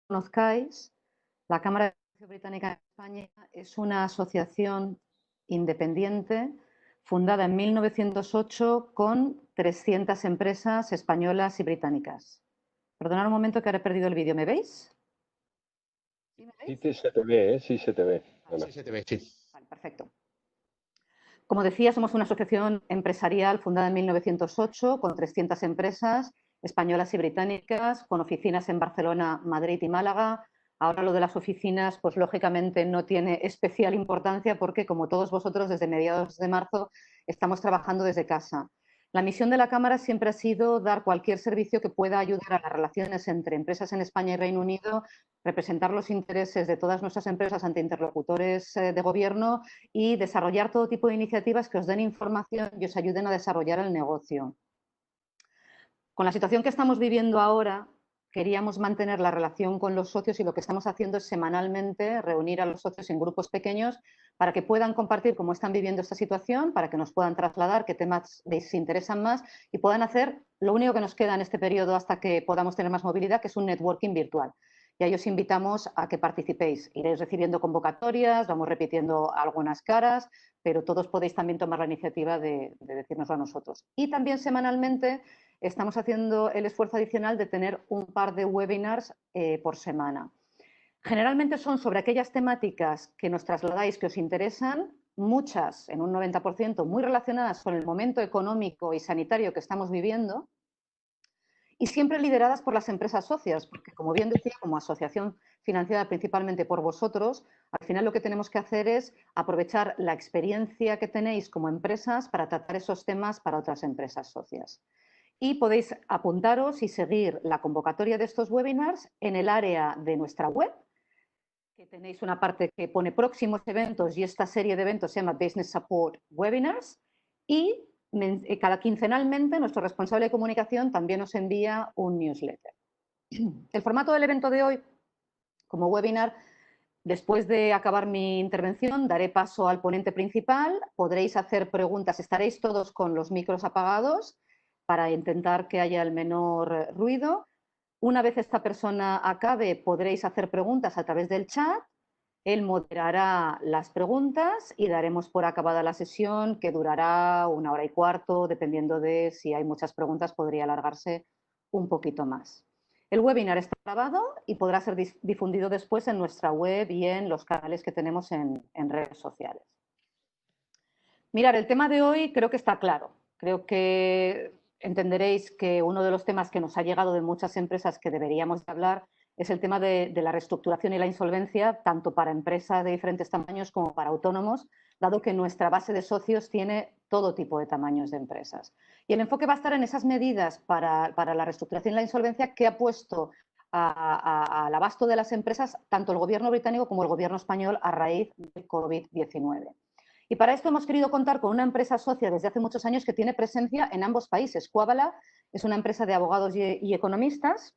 conozcáis, la Cámara de Comercio Británica en España es una asociación independiente fundada en 1908 con 300 empresas españolas y británicas. Perdonad un momento que ahora he perdido el vídeo. ¿Me veis? ¿Sí me veis? Sí, se te ve, ¿eh? Sí se te ve. Sí, se te ve, sí. Vale, perfecto. Como decía, somos una asociación empresarial fundada en 1908 con 300 empresas españolas y británicas, con oficinas en Barcelona, Madrid y Málaga. Ahora lo de las oficinas, pues lógicamente no tiene especial importancia porque, como todos vosotros, desde mediados de marzo estamos trabajando desde casa. La misión de la Cámara siempre ha sido dar cualquier servicio que pueda ayudar a las relaciones entre empresas en España y Reino Unido, representar los intereses de todas nuestras empresas ante interlocutores de gobierno y desarrollar todo tipo de iniciativas que os den información y os ayuden a desarrollar el negocio. Con la situación que estamos viviendo ahora, queríamos mantener la relación con los socios y lo que estamos haciendo es semanalmente reunir a los socios en grupos pequeños para que puedan compartir cómo están viviendo esta situación, para que nos puedan trasladar qué temas les interesan más y puedan hacer lo único que nos queda en este periodo hasta que podamos tener más movilidad, que es un networking virtual. Y ahí os invitamos a que participéis. Iréis recibiendo convocatorias, vamos repitiendo algunas caras, pero todos podéis también tomar la iniciativa de decírnoslo a nosotros. Y también semanalmente estamos haciendo el esfuerzo adicional de tener un par de webinars por semana. Generalmente son sobre aquellas temáticas que nos trasladáis que os interesan, muchas, en un 90%, muy relacionadas con el momento económico y sanitario que estamos viviendo, y siempre lideradas por las empresas socias, porque, como bien decía, como asociación financiada principalmente por vosotros, al final lo que tenemos que hacer es aprovechar la experiencia que tenéis como empresas para tratar esos temas para otras empresas socias. Y podéis apuntaros y seguir la convocatoria de estos webinars en el área de nuestra web, que tenéis una parte que pone próximos eventos y esta serie de eventos se llama Business Support Webinars y cada quincenalmente nuestro responsable de comunicación también os envía un newsletter. El formato del evento de hoy, como webinar, después de acabar mi intervención, daré paso al ponente principal, podréis hacer preguntas, estaréis todos con los micros apagados para intentar que haya el menor ruido. Una vez esta persona acabe, podréis hacer preguntas a través del chat. Él moderará las preguntas y daremos por acabada la sesión, que durará 1 hora y cuarto, dependiendo de si hay muchas preguntas, podría alargarse un poquito más. El webinar está grabado y podrá ser difundido después en nuestra web y en los canales que tenemos en redes sociales. Mirad, el tema de hoy creo que está claro. Creo que entenderéis que uno de los temas que nos ha llegado de muchas empresas que deberíamos hablar es el tema de la reestructuración y la insolvencia, tanto para empresas de diferentes tamaños como para autónomos, dado que nuestra base de socios tiene todo tipo de tamaños de empresas. Y el enfoque va a estar en esas medidas para la reestructuración y la insolvencia que ha puesto al abasto de las empresas tanto el gobierno británico como el gobierno español a raíz del COVID-19. Y para esto hemos querido contar con una empresa socia desde hace muchos años que tiene presencia en ambos países. Quabala es una empresa de abogados y economistas.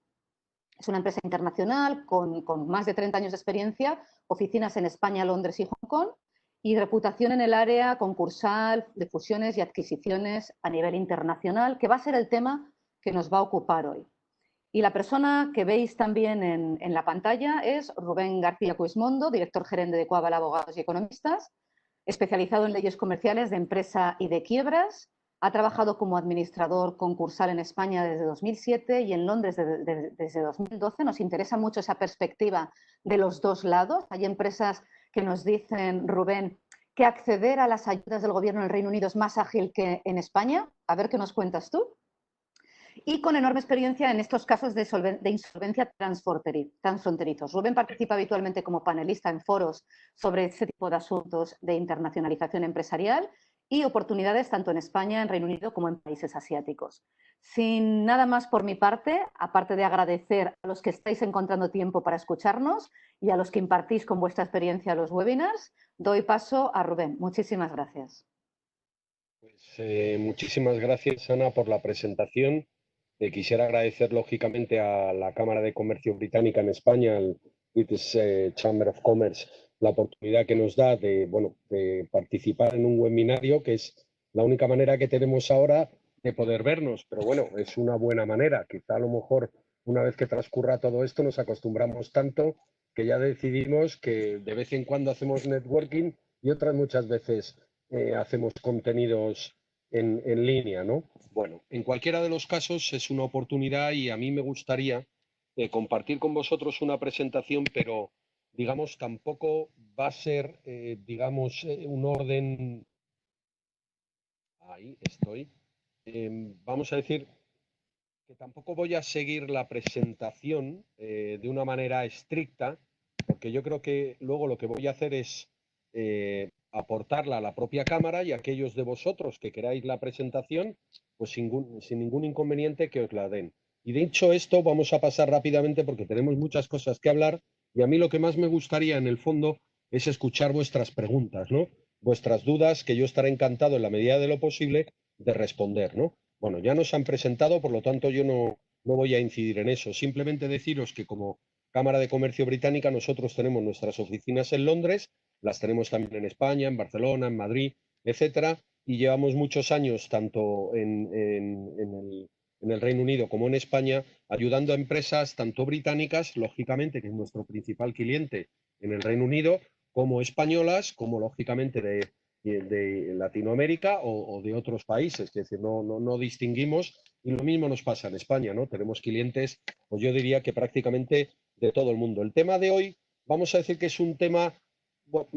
Es una empresa internacional con más de 30 años de experiencia, oficinas en España, Londres y Hong Kong, y reputación en el área concursal de fusiones y adquisiciones a nivel internacional, que va a ser el tema que nos va a ocupar hoy. Y la persona que veis también en la pantalla es Rubén García Cuismondo, director gerente de Quabala Abogados y Economistas, especializado en leyes comerciales de empresa y de quiebras. Ha trabajado como administrador concursal en España desde 2007 y en Londres desde 2012. Nos interesa mucho esa perspectiva de los dos lados. Hay empresas que nos dicen, Rubén, que acceder a las ayudas del gobierno en el Reino Unido es más ágil que en España. A ver qué nos cuentas tú. Y con enorme experiencia en estos casos de insolvencia transfronterizos. Rubén participa habitualmente como panelista en foros sobre ese tipo de asuntos de internacionalización empresarial y oportunidades tanto en España, en Reino Unido, como en países asiáticos. Sin nada más por mi parte, aparte de agradecer a los que estáis encontrando tiempo para escucharnos y a los que impartís con vuestra experiencia los webinars, doy paso a Rubén. Muchísimas gracias. Pues, muchísimas gracias, Ana, por la presentación. Quisiera agradecer, lógicamente, a la Cámara de Comercio Británica en España, al British Chamber of Commerce, la oportunidad que nos da de participar en un webinario, que es la única manera que tenemos ahora de poder vernos. Pero bueno, es una buena manera. Quizá a lo mejor una vez que transcurra todo esto, nos acostumbramos tanto que ya decidimos que de vez en cuando hacemos networking y otras muchas veces hacemos contenidos en línea, ¿no? Bueno, en cualquiera de los casos es una oportunidad y a mí me gustaría compartir con vosotros una presentación, pero digamos tampoco va a ser, digamos, un orden. Ahí estoy. Vamos a decir que tampoco voy a seguir la presentación de una manera estricta, porque yo creo que luego lo que voy a hacer es aportarla a la propia cámara y aquellos de vosotros que queráis la presentación, pues sin ningún inconveniente que os la den. Y dicho esto, vamos a pasar rápidamente porque tenemos muchas cosas que hablar y a mí lo que más me gustaría en el fondo es escuchar vuestras preguntas, ¿no? Vuestras dudas, que yo estaré encantado en la medida de lo posible de responder, ¿no? Bueno, ya nos han presentado, por lo tanto yo no voy a incidir en eso. Simplemente deciros que como Cámara de Comercio Británica nosotros tenemos nuestras oficinas en Londres, las tenemos también en España, en Barcelona, en Madrid, etcétera, y llevamos muchos años tanto en el Reino Unido como en España ayudando a empresas tanto británicas, lógicamente, que es nuestro principal cliente en el Reino Unido, como españolas, como lógicamente de Latinoamérica o de otros países, es decir, no distinguimos y lo mismo nos pasa en España, ¿no? Tenemos clientes, pues yo diría que prácticamente de todo el mundo. El tema de hoy, vamos a decir que es un tema, bueno,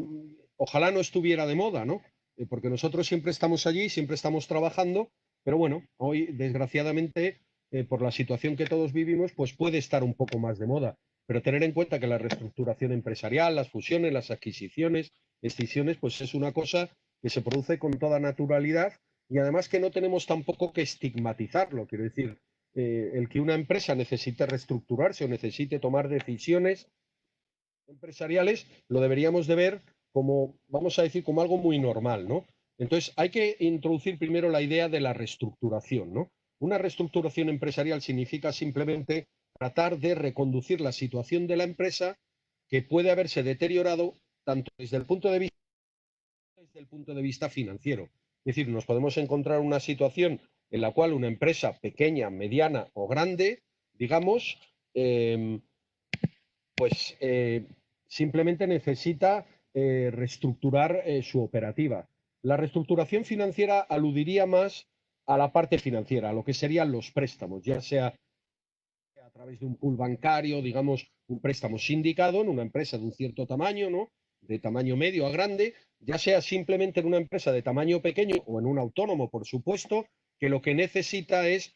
ojalá no estuviera de moda, ¿no? Porque nosotros siempre estamos allí, siempre estamos trabajando, pero bueno, hoy desgraciadamente, por la situación que todos vivimos, pues puede estar un poco más de moda. Pero tener en cuenta que la reestructuración empresarial, las fusiones, las adquisiciones, excisiones, pues es una cosa que se produce con toda naturalidad y además que no tenemos tampoco que estigmatizarlo. Quiero decir, el que una empresa necesite reestructurarse o necesite tomar decisiones empresariales, lo deberíamos de ver como, vamos a decir, como algo muy normal, ¿no? Entonces, hay que introducir primero la idea de la reestructuración, ¿no? Una reestructuración empresarial significa simplemente tratar de reconducir la situación de la empresa que puede haberse deteriorado tanto desde el punto de vista financiero. Es decir, nos podemos encontrar una situación en la cual una empresa pequeña, mediana o grande, digamos, pues simplemente necesita reestructurar su operativa. La reestructuración financiera aludiría más a la parte financiera, a lo que serían los préstamos, ya sea a través de un pool bancario, digamos, un préstamo sindicado en una empresa de un cierto tamaño, ¿no? De tamaño medio a grande, ya sea simplemente en una empresa de tamaño pequeño o en un autónomo, por supuesto, que lo que necesita es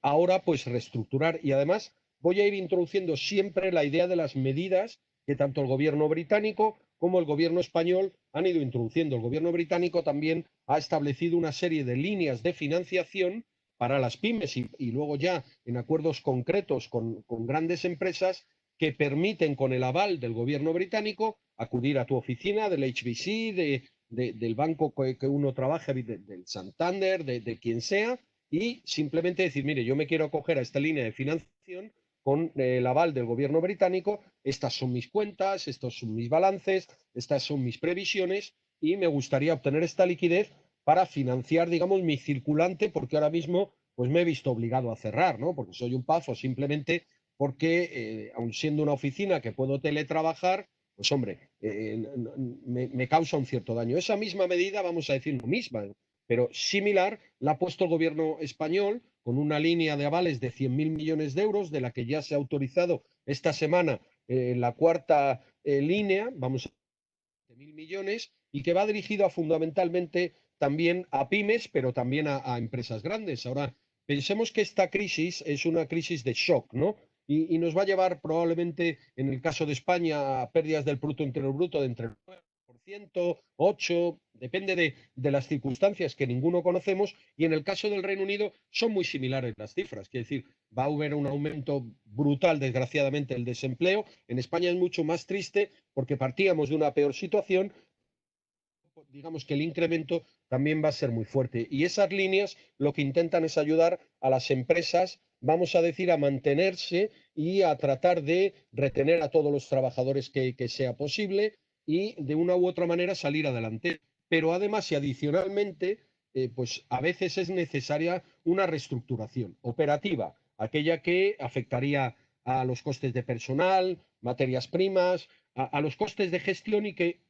ahora pues reestructurar y además voy a ir introduciendo siempre la idea de las medidas que tanto el gobierno británico como el gobierno español han ido introduciendo. El gobierno británico también ha establecido una serie de líneas de financiación para las pymes y luego ya en acuerdos concretos con grandes empresas que permiten, con el aval del gobierno británico, acudir a tu oficina del HSBC, del banco que uno trabaja, del Santander, de quien sea, y simplemente decir, mire, yo me quiero acoger a esta línea de financiación con el aval del gobierno británico, estas son mis cuentas, estos son mis balances, estas son mis previsiones y me gustaría obtener esta liquidez para financiar, digamos, mi circulante, porque ahora mismo pues me he visto obligado a cerrar, ¿no? Porque soy un pafo simplemente porque, aun siendo una oficina que puedo teletrabajar, pues hombre, me causa un cierto daño. Esa misma medida, vamos a decir lo misma, pero similar, la ha puesto el gobierno español con una línea de avales de 100.000 millones de euros, de la que ya se ha autorizado esta semana la cuarta línea, vamos a 1.000 millones, y que va dirigido fundamentalmente también a pymes, pero también a empresas grandes. Ahora, pensemos que esta crisis es una crisis de shock, ¿no? Y nos va a llevar probablemente, en el caso de España, a pérdidas del Producto Interior Bruto de entre el 9%, 8%, depende de las circunstancias que ninguno conocemos, y en el caso del Reino Unido son muy similares las cifras, es decir, va a haber un aumento brutal, desgraciadamente, del desempleo. En España es mucho más triste porque partíamos de una peor situación, digamos que el incremento también va a ser muy fuerte. Y esas líneas lo que intentan es ayudar a las empresas, vamos a decir, a mantenerse y a tratar de retener a todos los trabajadores que sea posible y de una u otra manera salir adelante. Pero además y adicionalmente, pues a veces es necesaria una reestructuración operativa, aquella que afectaría a los costes de personal, materias primas, a los costes de gestión y que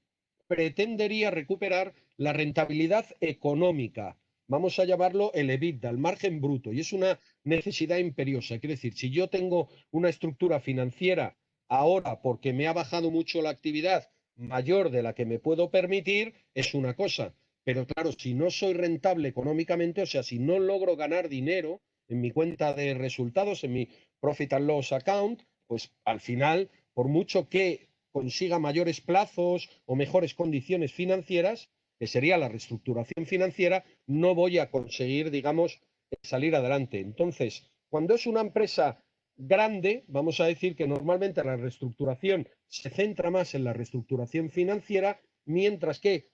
pretendería recuperar la rentabilidad económica. Vamos a llamarlo el EBITDA, el margen bruto, y es una necesidad imperiosa. Quiere decir, si yo tengo una estructura financiera ahora porque me ha bajado mucho la actividad mayor de la que me puedo permitir, es una cosa. Pero claro, si no soy rentable económicamente, o sea, si no logro ganar dinero en mi cuenta de resultados, en mi profit and loss account, pues al final, por mucho que consiga mayores plazos o mejores condiciones financieras, que sería la reestructuración financiera, no voy a conseguir, digamos, salir adelante. Entonces, cuando es una empresa grande, vamos a decir que normalmente la reestructuración se centra más en la reestructuración financiera, mientras que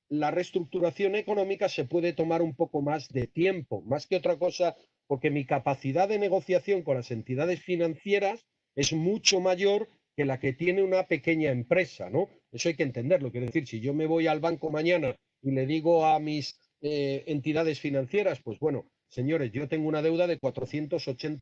la reestructuración económica se puede tomar un poco más de tiempo, más que otra cosa, porque mi capacidad de negociación con las entidades financieras es mucho mayor que la que tiene una pequeña empresa, ¿no? Eso hay que entenderlo. Quiero decir, si yo me voy al banco mañana y le digo a mis entidades financieras, pues bueno, señores, yo tengo una deuda de 480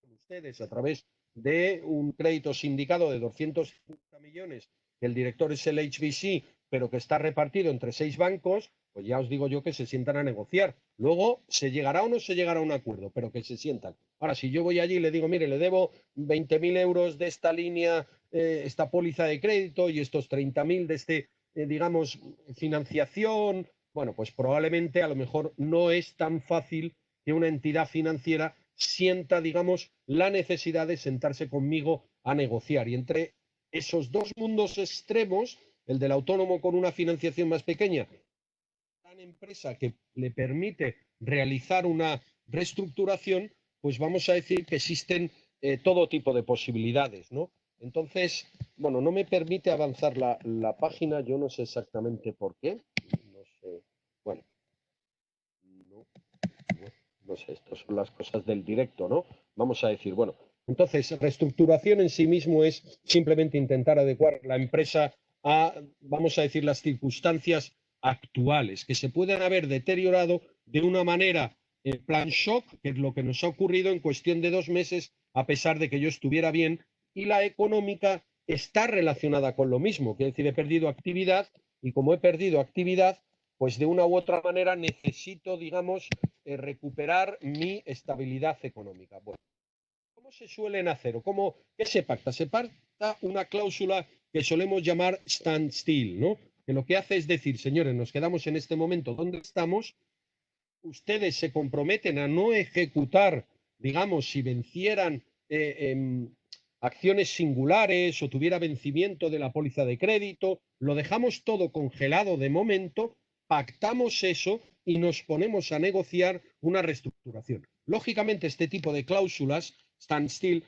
con ustedes a través de un crédito sindicado de 250 millones, que el director es el HBC, pero que está repartido entre 6 bancos, pues ya os digo yo que se sientan a negociar. Luego se llegará o no se llegará a un acuerdo, pero que se sientan. Ahora, si yo voy allí y le digo, mire, le debo 20.000 euros de esta línea, esta póliza de crédito y estos 30.000 de este, digamos, financiación, bueno, pues probablemente a lo mejor no es tan fácil que una entidad financiera sienta, digamos, la necesidad de sentarse conmigo a negociar. Y entre esos dos mundos extremos, el del autónomo con una financiación más pequeña, una empresa que le permite realizar una reestructuración, pues vamos a decir que existen todo tipo de posibilidades, ¿no? Entonces, bueno, no me permite avanzar la página, yo no sé exactamente por qué, no sé, bueno, no, no sé, estas son las cosas del directo, ¿no? Vamos a decir, bueno, entonces, reestructuración en sí mismo es simplemente intentar adecuar la empresa a, vamos a decir, las circunstancias actuales, que se pueden haber deteriorado de una manera, en plan shock, que es lo que nos ha ocurrido en cuestión de 2 meses, a pesar de que yo estuviera bien, y la económica está relacionada con lo mismo, que es decir, he perdido actividad, y como he perdido actividad, pues de una u otra manera necesito, digamos, recuperar mi estabilidad económica. Bueno, ¿cómo se suelen hacer o qué se pacta? Se pacta una cláusula que solemos llamar standstill, ¿no? Que lo que hace es decir, señores, nos quedamos en este momento donde estamos, ustedes se comprometen a no ejecutar, digamos, si vencieran acciones singulares o tuviera vencimiento de la póliza de crédito, lo dejamos todo congelado de momento, pactamos eso y nos ponemos a negociar una reestructuración. Lógicamente, este tipo de cláusulas, standstill,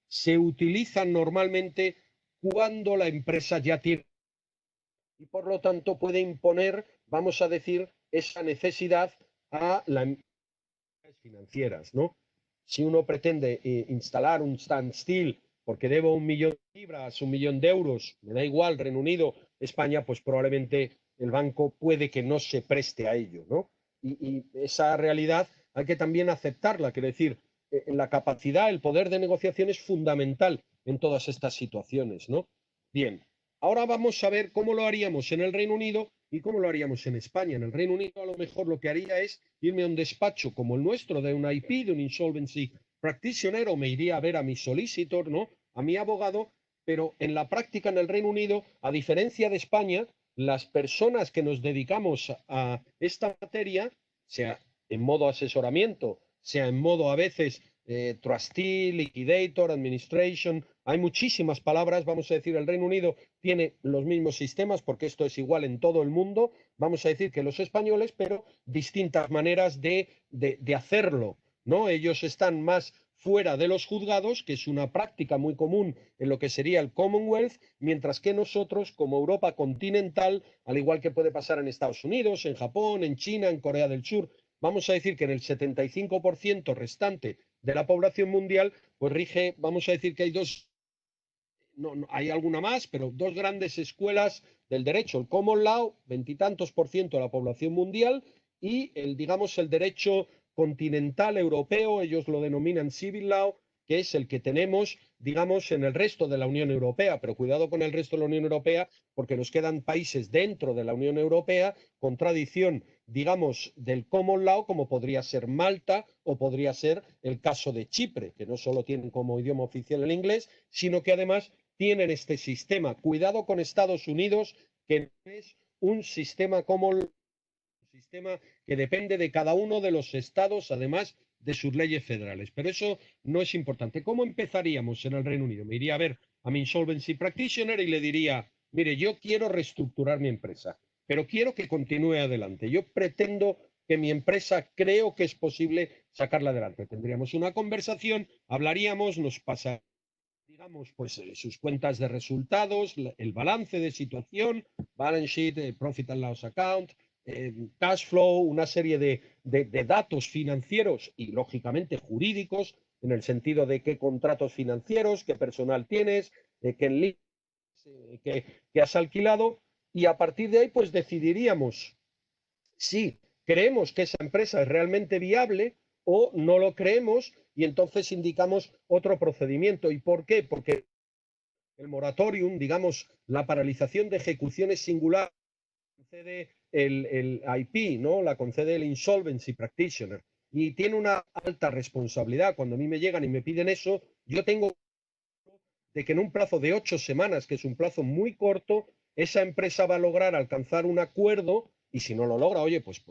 se utilizan normalmente cuando la empresa ya tiene y por lo tanto puede imponer, vamos a decir, esa necesidad a las financieras, ¿no? Si uno pretende instalar un standstill porque debo 1.000.000 de libras, 1.000.000 de euros, me da igual, Reino Unido, España, pues probablemente el banco puede que no se preste a ello, ¿no? Y esa realidad hay que también aceptarla, quiere decir, la capacidad, el poder de negociación es fundamental en todas estas situaciones, ¿no? Bien, ahora vamos a ver cómo lo haríamos en el Reino Unido y cómo lo haríamos en España. En el Reino Unido a lo mejor lo que haría es irme a un despacho como el nuestro de un IP, de un insolvency practitioner, o me iría a ver a mi solicitor, ¿no? A mi abogado, pero en la práctica en el Reino Unido, a diferencia de España, las personas que nos dedicamos a esta materia, sea en modo asesoramiento, sea en modo a veces trustee, liquidator, administration, hay muchísimas palabras, vamos a decir, el Reino Unido tiene los mismos sistemas porque esto es igual en todo el mundo, vamos a decir que los españoles, pero distintas maneras de hacerlo, ¿no? Ellos están más fuera de los juzgados, que es una práctica muy común en lo que sería el Commonwealth, mientras que nosotros, como Europa continental, al igual que puede pasar en Estados Unidos, en Japón, en China, en Corea del Sur, vamos a decir que en el 75% restante de la población mundial, pues rige, vamos a decir que hay dos, no, hay alguna más, pero dos grandes escuelas del derecho, el Common Law, veintitantos por ciento de la población mundial, y el, digamos, el derecho continental europeo, ellos lo denominan Civil Law, que es el que tenemos, digamos, en el resto de la Unión Europea. Pero cuidado con el resto de la Unión Europea, porque nos quedan países dentro de la Unión Europea con tradición, digamos, del common law, como podría ser Malta o podría ser el caso de Chipre, que no solo tienen como idioma oficial el inglés, sino que además tienen este sistema. Cuidado con Estados Unidos, que no es un sistema common law, un sistema que depende de cada uno de los estados, además de sus leyes federales. Pero eso no es importante. ¿Cómo empezaríamos en el Reino Unido? Me iría a ver a mi insolvency practitioner y le diría, mire, yo quiero reestructurar mi empresa, pero quiero que continúe adelante. Yo pretendo que mi empresa, creo que es posible sacarla adelante. Tendríamos una conversación, hablaríamos, nos pasa, digamos, pues sus cuentas de resultados, el balance de situación, balance sheet, profit and loss account, cash flow, una serie de datos financieros y, lógicamente, jurídicos, en el sentido de qué contratos financieros, qué personal tienes, qué, que has alquilado, y a partir de ahí, pues decidiríamos si creemos que esa empresa es realmente viable o no lo creemos, y entonces indicamos otro procedimiento. ¿Y por qué? Porque el moratorium, digamos, la paralización de ejecuciones singular, concede el IP, ¿no? La concede el Insolvency Practitioner. Y tiene una alta responsabilidad. Cuando a mí me llegan y me piden eso, yo tengo de que en un plazo de 8 semanas, que es un plazo muy corto, esa empresa va a lograr alcanzar un acuerdo, y si no lo logra, oye, pues,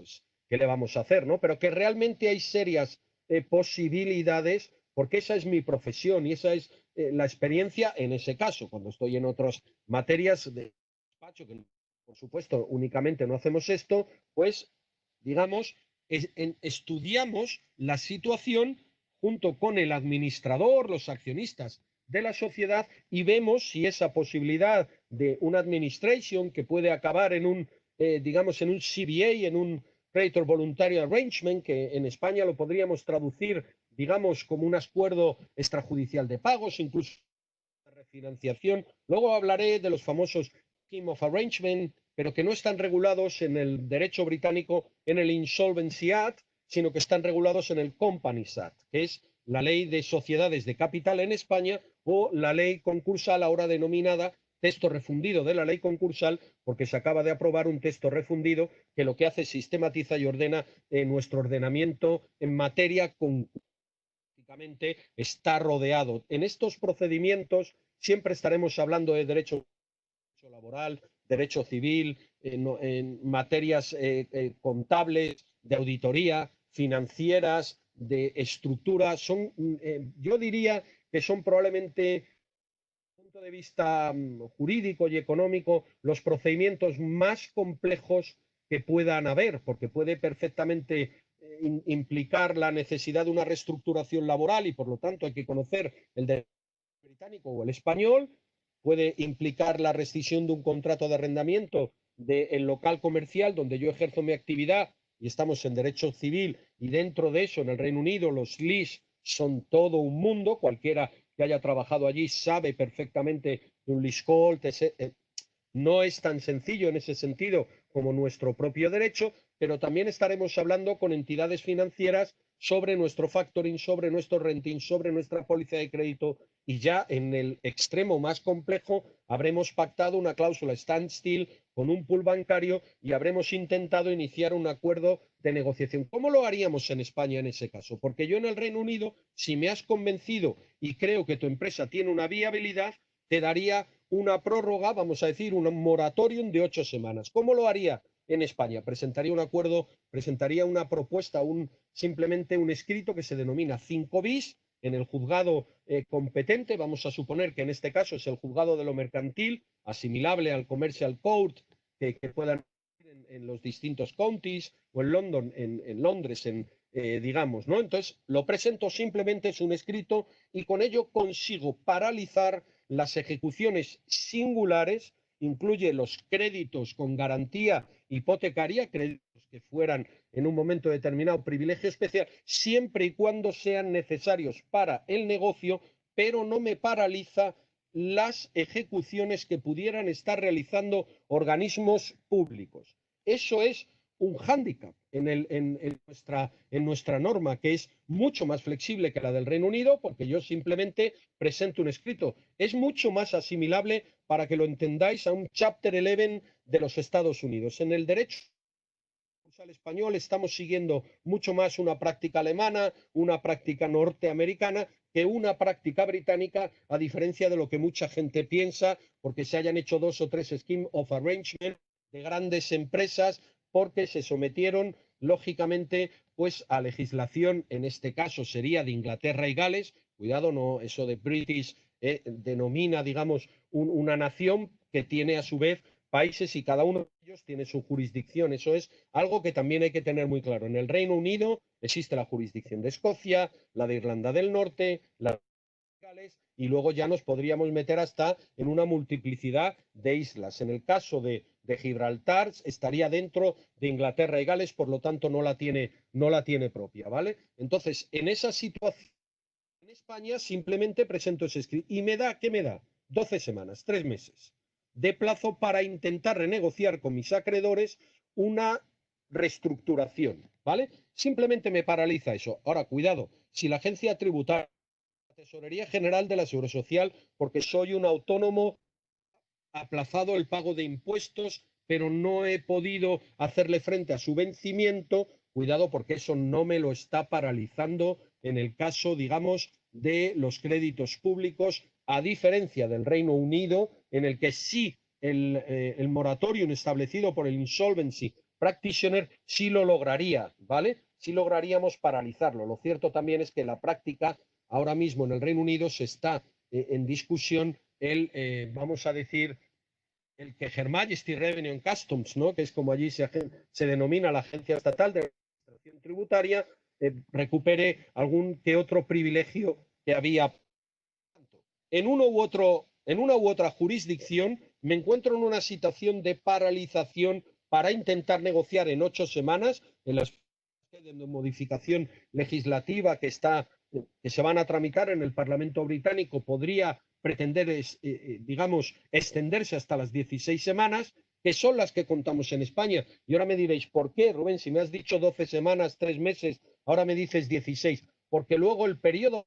¿qué le vamos a hacer, no? Pero que realmente hay serias posibilidades, porque esa es mi profesión y esa es la experiencia en ese caso. Cuando estoy en otras materias de despacho, que por supuesto únicamente no hacemos esto, pues, digamos, estudiamos la situación junto con el administrador, los accionistas de la sociedad, y vemos si esa posibilidad de una administration que puede acabar en un, digamos, en un CVA, en un Creditor Voluntario Arrangement, que en España lo podríamos traducir, digamos, como un acuerdo extrajudicial de pagos, incluso de refinanciación. Luego hablaré de los famosos Scheme of Arrangement, pero que no están regulados en el derecho británico, en el Insolvency Act, sino que están regulados en el Companies Act, que es la ley de sociedades de capital en España, o la ley concursal, ahora denominada texto refundido de la ley concursal, porque se acaba de aprobar un texto refundido que lo que hace es sistematiza y ordena nuestro ordenamiento en materia concursal. Está rodeado. En estos procedimientos siempre estaremos hablando de derecho laboral, derecho civil, en materias contables, de auditoría, financieras, de estructura. Son, yo diría que son probablemente, desde el punto de vista jurídico y económico, los procedimientos más complejos que puedan haber, porque puede perfectamente implicar la necesidad de una reestructuración laboral y, por lo tanto, hay que conocer el derecho británico o el español. Puede implicar la rescisión de un contrato de arrendamiento del local comercial donde yo ejerzo mi actividad, y estamos en derecho civil, y dentro de eso, en el Reino Unido, los lease son todo un mundo. Cualquiera que haya trabajado allí sabe perfectamente que un leasehold no es tan sencillo en ese sentido como nuestro propio derecho, pero también estaremos hablando con entidades financieras sobre nuestro factoring, sobre nuestro renting, sobre nuestra póliza de crédito, y ya en el extremo más complejo habremos pactado una cláusula standstill con un pool bancario y habremos intentado iniciar un acuerdo de negociación. ¿Cómo lo haríamos en España en ese caso? Porque yo en el Reino Unido, si me has convencido y creo que tu empresa tiene una viabilidad, te daría una prórroga, vamos a decir, un moratorium de 8 semanas. ¿Cómo lo haría en España? Presentaría un acuerdo, presentaría una propuesta, simplemente un escrito que se denomina 5 bis en el juzgado competente. Vamos a suponer que en este caso es el juzgado de lo mercantil, asimilable al Commercial Court, que puedan en los distintos counties, o en London, en Londres, digamos, ¿no? Entonces, lo presento, simplemente es un escrito, y con ello consigo paralizar las ejecuciones singulares, incluye los créditos con garantía hipotecaria, créditos que fueran en un momento determinado privilegio especial, siempre y cuando sean necesarios para el negocio, pero no me paraliza las ejecuciones que pudieran estar realizando organismos públicos. Eso es un hándicap en nuestra norma, que es mucho más flexible que la del Reino Unido, porque yo simplemente presento un escrito. Es mucho más asimilable, para que lo entendáis, a un Chapter 11 de los Estados Unidos. En el derecho al español estamos siguiendo mucho más una práctica alemana, una práctica norteamericana, que una práctica británica, a diferencia de lo que mucha gente piensa, porque se hayan hecho 2 o 3 scheme of arrangement de grandes empresas, porque se sometieron, lógicamente, pues a legislación, en este caso sería de Inglaterra y Gales. Cuidado, no, eso de British denomina, digamos, una nación que tiene a su vez países, y cada uno de ellos tiene su jurisdicción. Eso es algo que también hay que tener muy claro. En el Reino Unido existe la jurisdicción de Escocia, la de Irlanda del Norte, la de Gales, y luego ya nos podríamos meter hasta en una multiplicidad de islas. En el caso de Gibraltar estaría dentro de Inglaterra y Gales, por lo tanto no la tiene propia, ¿vale? Entonces, en esa situación, en España simplemente presento ese escrito y ¿qué me da? 12 semanas, 3 meses de plazo para intentar renegociar con mis acreedores una reestructuración, ¿vale? Simplemente me paraliza eso. Ahora, cuidado, si la agencia tributaria, la Tesorería General de la Seguridad Social, porque soy un autónomo, aplazado el pago de impuestos, pero no he podido hacerle frente a su vencimiento, cuidado, porque eso no me lo está paralizando en el caso, digamos, de los créditos públicos, a diferencia del Reino Unido, en el que sí el moratorium establecido por el Insolvency Practitioner sí lo lograría, ¿vale? Sí lograríamos paralizarlo. Lo cierto también es que la práctica ahora mismo en el Reino Unido se está en discusión vamos a decir, el que Her Majesty Revenue and Customs, ¿no? Que es como allí se denomina la Agencia Estatal de Administración Tributaria, recupere algún que otro privilegio que había. En una u otra jurisdicción me encuentro en una situación de paralización para intentar negociar en 8 semanas, en las de modificación legislativa que se van a tramitar en el Parlamento británico, podría pretender, digamos, extenderse hasta las 16 semanas, que son las que contamos en España. Y ahora me diréis, ¿por qué, Rubén? Si me has dicho 12 semanas, 3 meses, ahora me dices 16. Porque luego el periodo de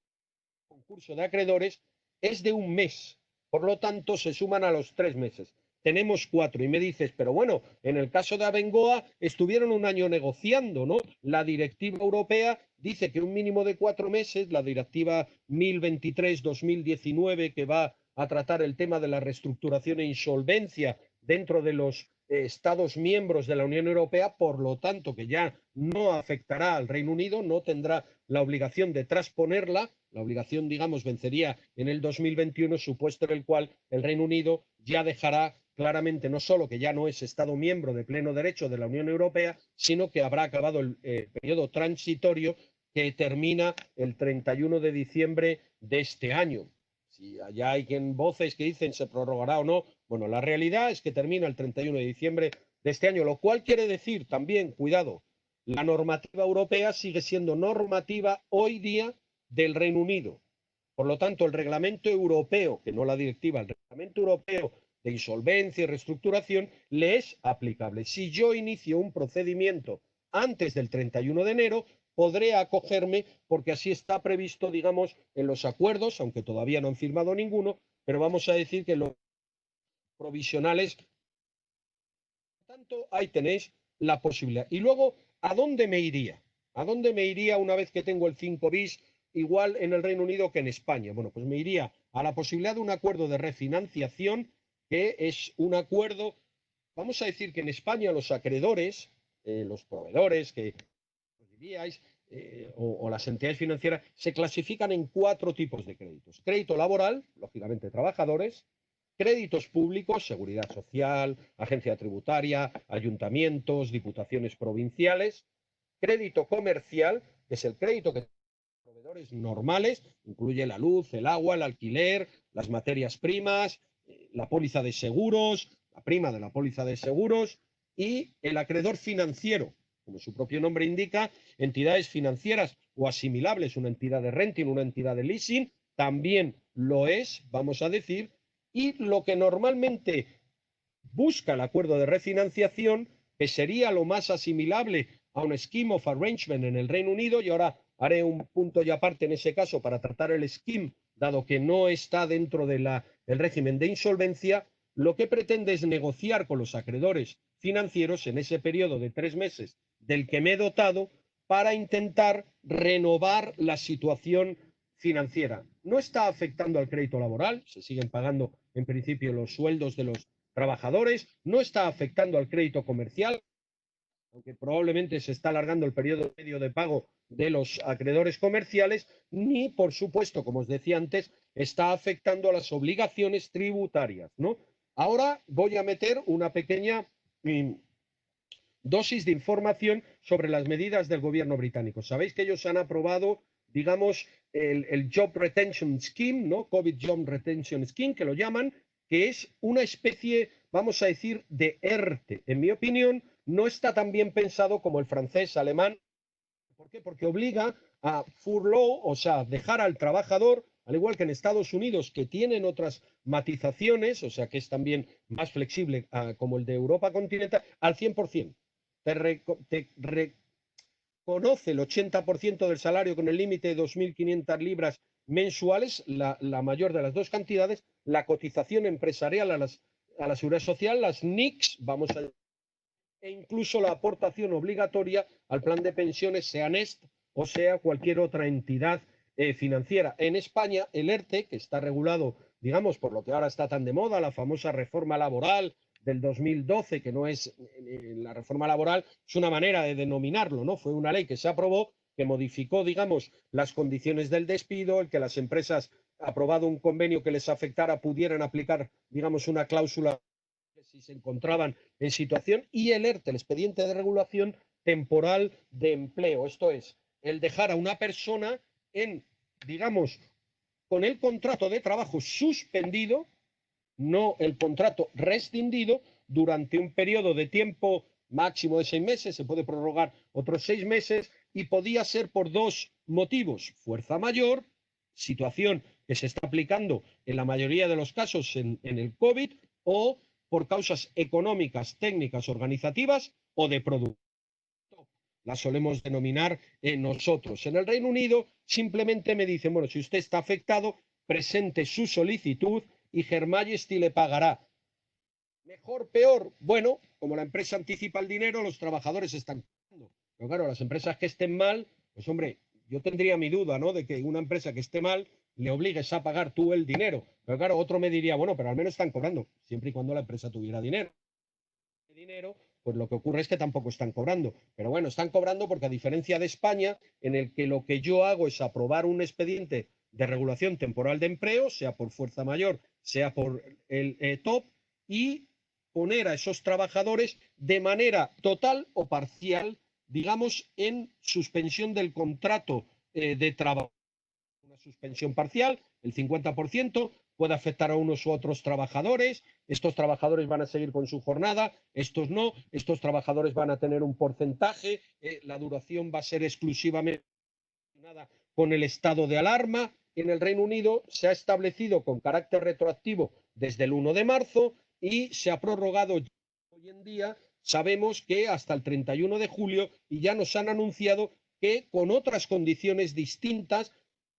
concurso de acreedores es de un mes. Por lo tanto, se suman a los 3 meses. Tenemos 4. Y me dices, pero bueno, en el caso de Abengoa estuvieron un año negociando, ¿no? La directiva europea dice que un mínimo de 4 meses, la directiva 1023-2019, que va a tratar el tema de la reestructuración e insolvencia dentro de los Estados miembros de la Unión Europea, por lo tanto, que ya no afectará al Reino Unido, no tendrá la obligación de transponerla. La obligación, digamos, vencería en el 2021, supuesto en el cual el Reino Unido ya dejará claramente no solo que ya no es Estado miembro de pleno derecho de la Unión Europea, sino que habrá acabado el periodo transitorio que termina el 31 de diciembre de este año. Si allá hay voces que dicen se prorrogará o no, bueno, la realidad es que termina el 31 de diciembre de este año, lo cual quiere decir también, cuidado, la normativa europea sigue siendo normativa hoy día del Reino Unido. Por lo tanto, el reglamento europeo, que no la directiva, el reglamento europeo de insolvencia y reestructuración le es aplicable. Si yo inicio un procedimiento antes del 31 de enero, podré acogerme, porque así está previsto, digamos, en los acuerdos, aunque todavía no han firmado ninguno, pero vamos a decir que los provisionales. Por tanto, ahí tenéis la posibilidad. Y luego, ¿a dónde me iría? ¿A dónde me iría una vez que tengo el 5 bis igual en el Reino Unido que en España? Bueno, pues me iría a la posibilidad de un acuerdo de refinanciación, que es un acuerdo, vamos a decir que en España los acreedores, los proveedores que diríais, o las entidades financieras, se clasifican en 4 tipos de créditos. Crédito laboral, lógicamente trabajadores; créditos públicos, seguridad social, agencia tributaria, ayuntamientos, diputaciones provinciales; crédito comercial, que es el crédito que proveedores normales, incluye la luz, el agua, el alquiler, las materias primas, la póliza de seguros, la prima de la póliza de seguros; y el acreedor financiero, como su propio nombre indica, entidades financieras o asimilables, una entidad de renting, una entidad de leasing, también lo es, vamos a decir. Y lo que normalmente busca el acuerdo de refinanciación que sería lo más asimilable a un Scheme of Arrangement en el Reino Unido, y ahora haré un punto y aparte en ese caso para tratar el Scheme, dado que no está dentro del régimen de insolvencia. Lo que pretende es negociar con los acreedores financieros en ese periodo de 3 meses del que me he dotado para intentar renovar la situación financiera. No está afectando al crédito laboral, se siguen pagando en principio los sueldos de los trabajadores, no está afectando al crédito comercial, aunque probablemente se está alargando el periodo medio de pago de los acreedores comerciales, ni, por supuesto, como os decía antes, está afectando a las obligaciones tributarias, ¿no? Ahora voy a meter una pequeña dosis de información sobre las medidas del gobierno británico. Sabéis que ellos han aprobado, digamos, el Job Retention Scheme, ¿no? COVID Job Retention Scheme, que lo llaman, que es una especie, vamos a decir, de ERTE. En mi opinión, no está tan bien pensado como el francés, alemán. ¿Por qué? Porque obliga a furlough, o sea, dejar al trabajador, al igual que en Estados Unidos, que tienen otras matizaciones, o sea, que es también más flexible como el de Europa continental, al 100%. Te reconoce el 80% del salario con el límite de 2.500 libras mensuales, la mayor de las dos cantidades, la cotización empresarial a la seguridad social, las NICs, vamos a e incluso la aportación obligatoria al plan de pensiones, sea Nest o sea cualquier otra entidad financiera. En España, el ERTE, que está regulado, digamos, por lo que ahora está tan de moda, la famosa reforma laboral del 2012, que no es la reforma laboral, es una manera de denominarlo, ¿no? Fue una ley que se aprobó, que modificó, digamos, las condiciones del despido, el que las empresas, aprobado un convenio que les afectara, pudieran aplicar, digamos, una cláusula si se encontraban en situación, y el ERTE, el expediente de regulación temporal de empleo. Esto es, el dejar a una persona en, digamos, con el contrato de trabajo suspendido, no el contrato rescindido, durante un periodo de tiempo máximo de 6 meses, se puede prorrogar otros 6 meses, y podía ser por dos motivos: fuerza mayor, situación que se está aplicando en la mayoría de los casos en el COVID, o por causas económicas, técnicas, organizativas o de producto. La solemos denominar nosotros. En el Reino Unido simplemente me dicen, bueno, si usted está afectado, presente su solicitud y Her Majesty le pagará. Mejor, peor, bueno, como la empresa anticipa el dinero, los trabajadores están cobrando. Pero claro, las empresas que estén mal, pues hombre, yo tendría mi duda, ¿no? De que una empresa que esté mal le obligues a pagar tú el dinero. Pero claro, otro me diría, bueno, pero al menos están cobrando, siempre y cuando la empresa tuviera dinero, pues lo que ocurre es que tampoco están cobrando. Pero bueno, están cobrando porque, a diferencia de España, en el que lo que yo hago es aprobar un expediente de regulación temporal de empleo, sea por fuerza mayor, sea por el TOP, y poner a esos trabajadores de manera total o parcial, digamos, en suspensión del contrato de trabajo. Una suspensión parcial, el 50%, puede afectar a unos u otros trabajadores. Estos trabajadores van a seguir con su jornada, estos no. Estos trabajadores van a tener un porcentaje. La duración va a ser exclusivamente con el estado de alarma. En el Reino Unido se ha establecido con carácter retroactivo desde el 1 de marzo y se ha prorrogado hoy en día. Sabemos que hasta el 31 de julio, y ya nos han anunciado que con otras condiciones distintas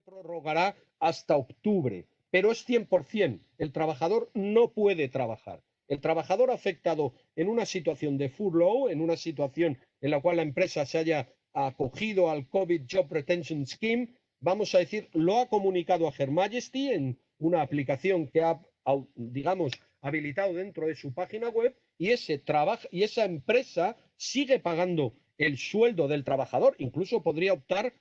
prorrogará hasta octubre. Pero es 100%. El trabajador no puede trabajar. El trabajador afectado en una situación de furlough, en una situación en la cual la empresa se haya acogido al COVID Job Retention Scheme, vamos a decir, lo ha comunicado a Her Majesty en una aplicación que ha, digamos, habilitado dentro de su página web, y esa empresa sigue pagando el sueldo del trabajador. Incluso podría optar,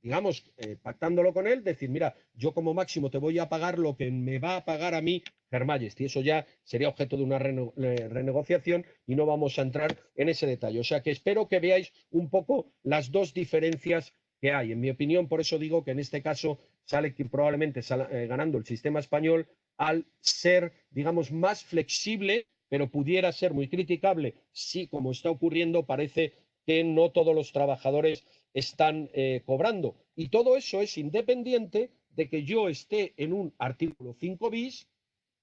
digamos, pactándolo con él, decir, mira, yo como máximo te voy a pagar lo que me va a pagar a mí Her Majesty. Eso ya sería objeto de una renegociación y no vamos a entrar en ese detalle. O sea que espero que veáis un poco las dos diferencias que hay. En mi opinión, por eso digo que en este caso sale que probablemente ganando el sistema español, al ser, digamos, más flexible, pero pudiera ser muy criticable si, como está ocurriendo, parece que no todos los trabajadores están cobrando. Y todo eso es independiente de que yo esté en un artículo 5 bis,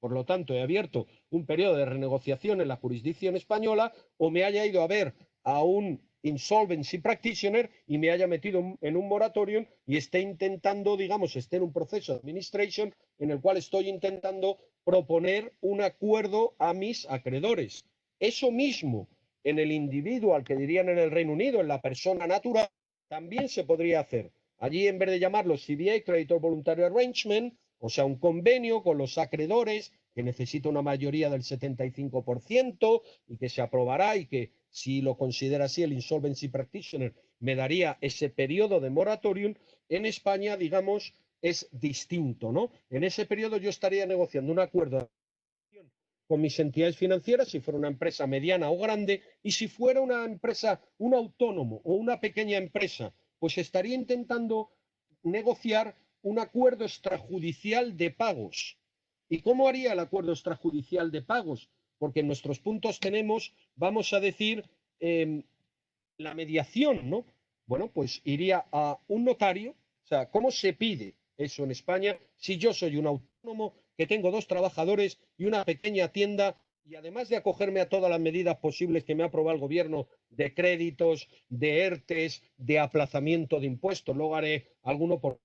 por lo tanto he abierto un periodo de renegociación en la jurisdicción española, o me haya ido a ver a un insolvency practitioner y me haya metido en un moratorium y esté intentando, digamos, esté en un proceso de administration en el cual estoy intentando proponer un acuerdo a mis acreedores. Eso mismo en el individual, que dirían en el Reino Unido, en la persona natural, también se podría hacer. Allí, en vez de llamarlo CVA, Creditor Voluntary Arrangement, o sea, un convenio con los acreedores que necesita una mayoría del 75% y que se aprobará, y que, si lo considera así el Insolvency Practitioner, me daría ese periodo de moratorium. En España, digamos, es distinto, ¿no? En ese periodo yo estaría negociando un acuerdo con mis entidades financieras, si fuera una empresa mediana o grande, y si fuera una empresa, un autónomo o una pequeña empresa, pues estaría intentando negociar un acuerdo extrajudicial de pagos. ¿Y cómo haría el acuerdo extrajudicial de pagos? Porque en nuestros puntos tenemos, vamos a decir, la mediación, ¿no? Bueno, pues iría a un notario. O sea, ¿cómo se pide eso en España si yo soy un autónomo que tengo 2 trabajadores y una pequeña tienda, y además de acogerme a todas las medidas posibles que me ha aprobado el gobierno, de créditos, de ERTES, de aplazamiento de impuestos? Luego haré alguno por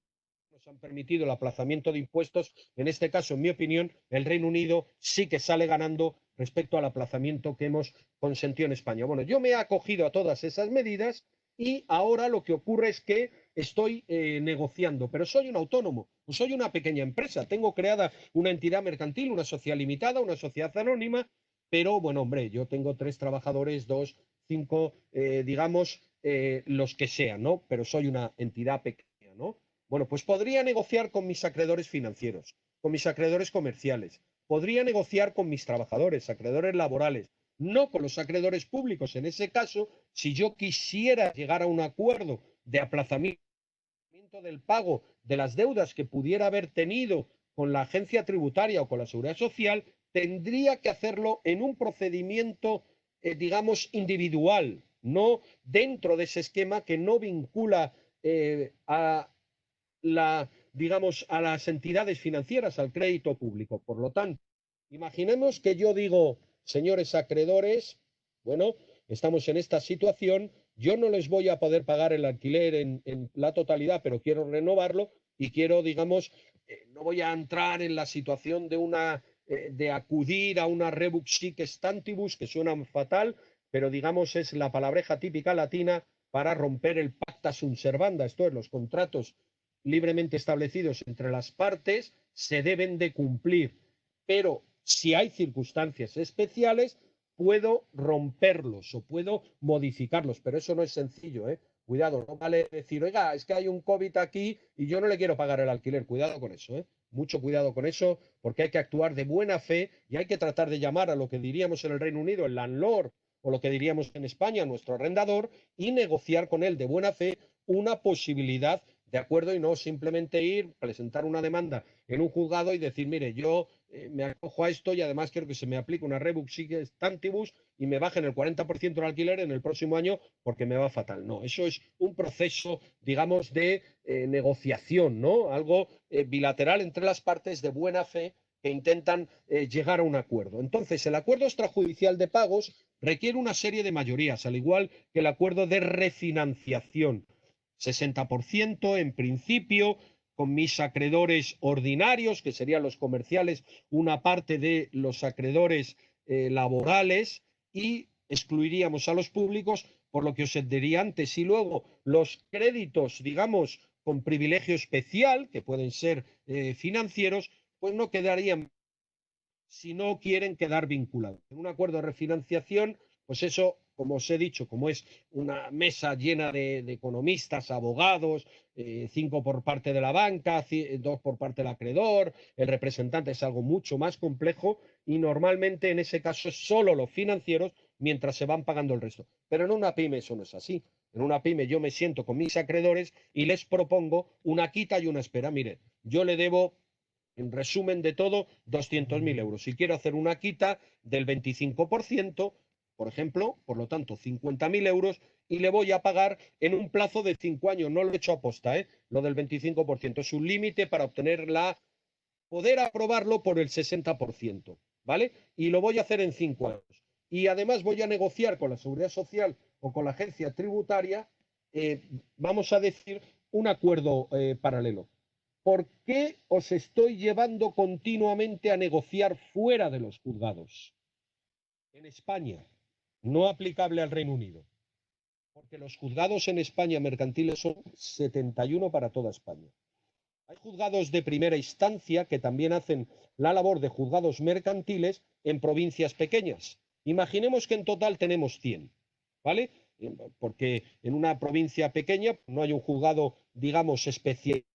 nos han permitido el aplazamiento de impuestos. En este caso, en mi opinión, el Reino Unido sí que sale ganando respecto al aplazamiento que hemos consentido en España. Bueno, yo me he acogido a todas esas medidas y ahora lo que ocurre es que estoy negociando, pero soy un autónomo, soy una pequeña empresa, tengo creada una entidad mercantil, una sociedad limitada, una sociedad anónima, pero bueno, hombre, yo tengo 3 trabajadores, 2, 5, digamos, los que sean, ¿no? Pero soy una entidad pequeña, ¿no? Bueno, pues podría negociar con mis acreedores financieros, con mis acreedores comerciales, podría negociar con mis trabajadores, acreedores laborales, no con los acreedores públicos. En ese caso, si yo quisiera llegar a un acuerdo de aplazamiento del pago de las deudas que pudiera haber tenido con la agencia tributaria o con la seguridad social, tendría que hacerlo en un procedimiento, digamos, individual, no dentro de ese esquema que no vincula digamos, a las entidades financieras, al crédito público. Por lo tanto, imaginemos que yo digo, señores acreedores, bueno, estamos en esta situación, yo no les voy a poder pagar el alquiler en la totalidad, pero quiero renovarlo y quiero, digamos, no voy a entrar en la situación de acudir a una rebus sic stantibus, que suena fatal, pero digamos es la palabreja típica latina para romper el pacta sunt servanda, esto es, los contratos libremente establecidos entre las partes se deben de cumplir, pero si hay circunstancias especiales puedo romperlos o puedo modificarlos, pero eso no es sencillo, ¿eh? Cuidado, no vale decir, oiga, es que hay un COVID aquí y yo no le quiero pagar el alquiler. Cuidado con eso, ¿eh? Mucho cuidado con eso, porque hay que actuar de buena fe y hay que tratar de llamar a lo que diríamos en el Reino Unido el landlord, o lo que diríamos en España nuestro arrendador, y negociar con él de buena fe una posibilidad de acuerdo, y no simplemente ir, presentar una demanda en un juzgado y decir, mire, yo me acojo a esto y además quiero que se me aplique una rebus sic stantibus y me bajen el 40% del alquiler en el próximo año porque me va fatal. No, eso es un proceso, digamos, de negociación, ¿no? Algo bilateral entre las partes de buena fe que intentan llegar a un acuerdo. Entonces, el acuerdo extrajudicial de pagos requiere una serie de mayorías, al igual que el acuerdo de refinanciación. 60% en principio, con mis acreedores ordinarios, que serían los comerciales, una parte de los acreedores laborales, y excluiríamos a los públicos, por lo que os diría antes. Y luego los créditos, digamos, con privilegio especial, que pueden ser financieros, pues no quedarían si no quieren quedar vinculados. En un acuerdo de refinanciación, pues eso, como os he dicho, como es una mesa llena de economistas, abogados, 5 por parte de la banca, 2 por parte del acreedor, el representante, es algo mucho más complejo, y normalmente en ese caso es solo los financieros mientras se van pagando el resto. Pero en una pyme eso no es así. En una pyme yo me siento con mis acreedores y les propongo una quita y una espera. Mire, yo le debo, en resumen de todo, 200.000 euros. Si quiero hacer una quita del 25%, por ejemplo, por lo tanto, 50.000 euros, y le voy a pagar en un plazo de 5 años. No lo he hecho a posta, ¿eh? Lo del 25%. Es un límite para obtener la poder aprobarlo por el 60%, ¿vale? Y lo voy a hacer en 5 años. Y además voy a negociar con la Seguridad Social o con la agencia tributaria, vamos a decir, un acuerdo paralelo. ¿Por qué os estoy llevando continuamente a negociar fuera de los juzgados? En España, no aplicable al Reino Unido, porque los juzgados en España mercantiles son 71 para toda España. Hay juzgados de primera instancia que también hacen la labor de juzgados mercantiles en provincias pequeñas. Imaginemos que en total tenemos 100, ¿vale? Porque en una provincia pequeña no hay un juzgado, digamos, especial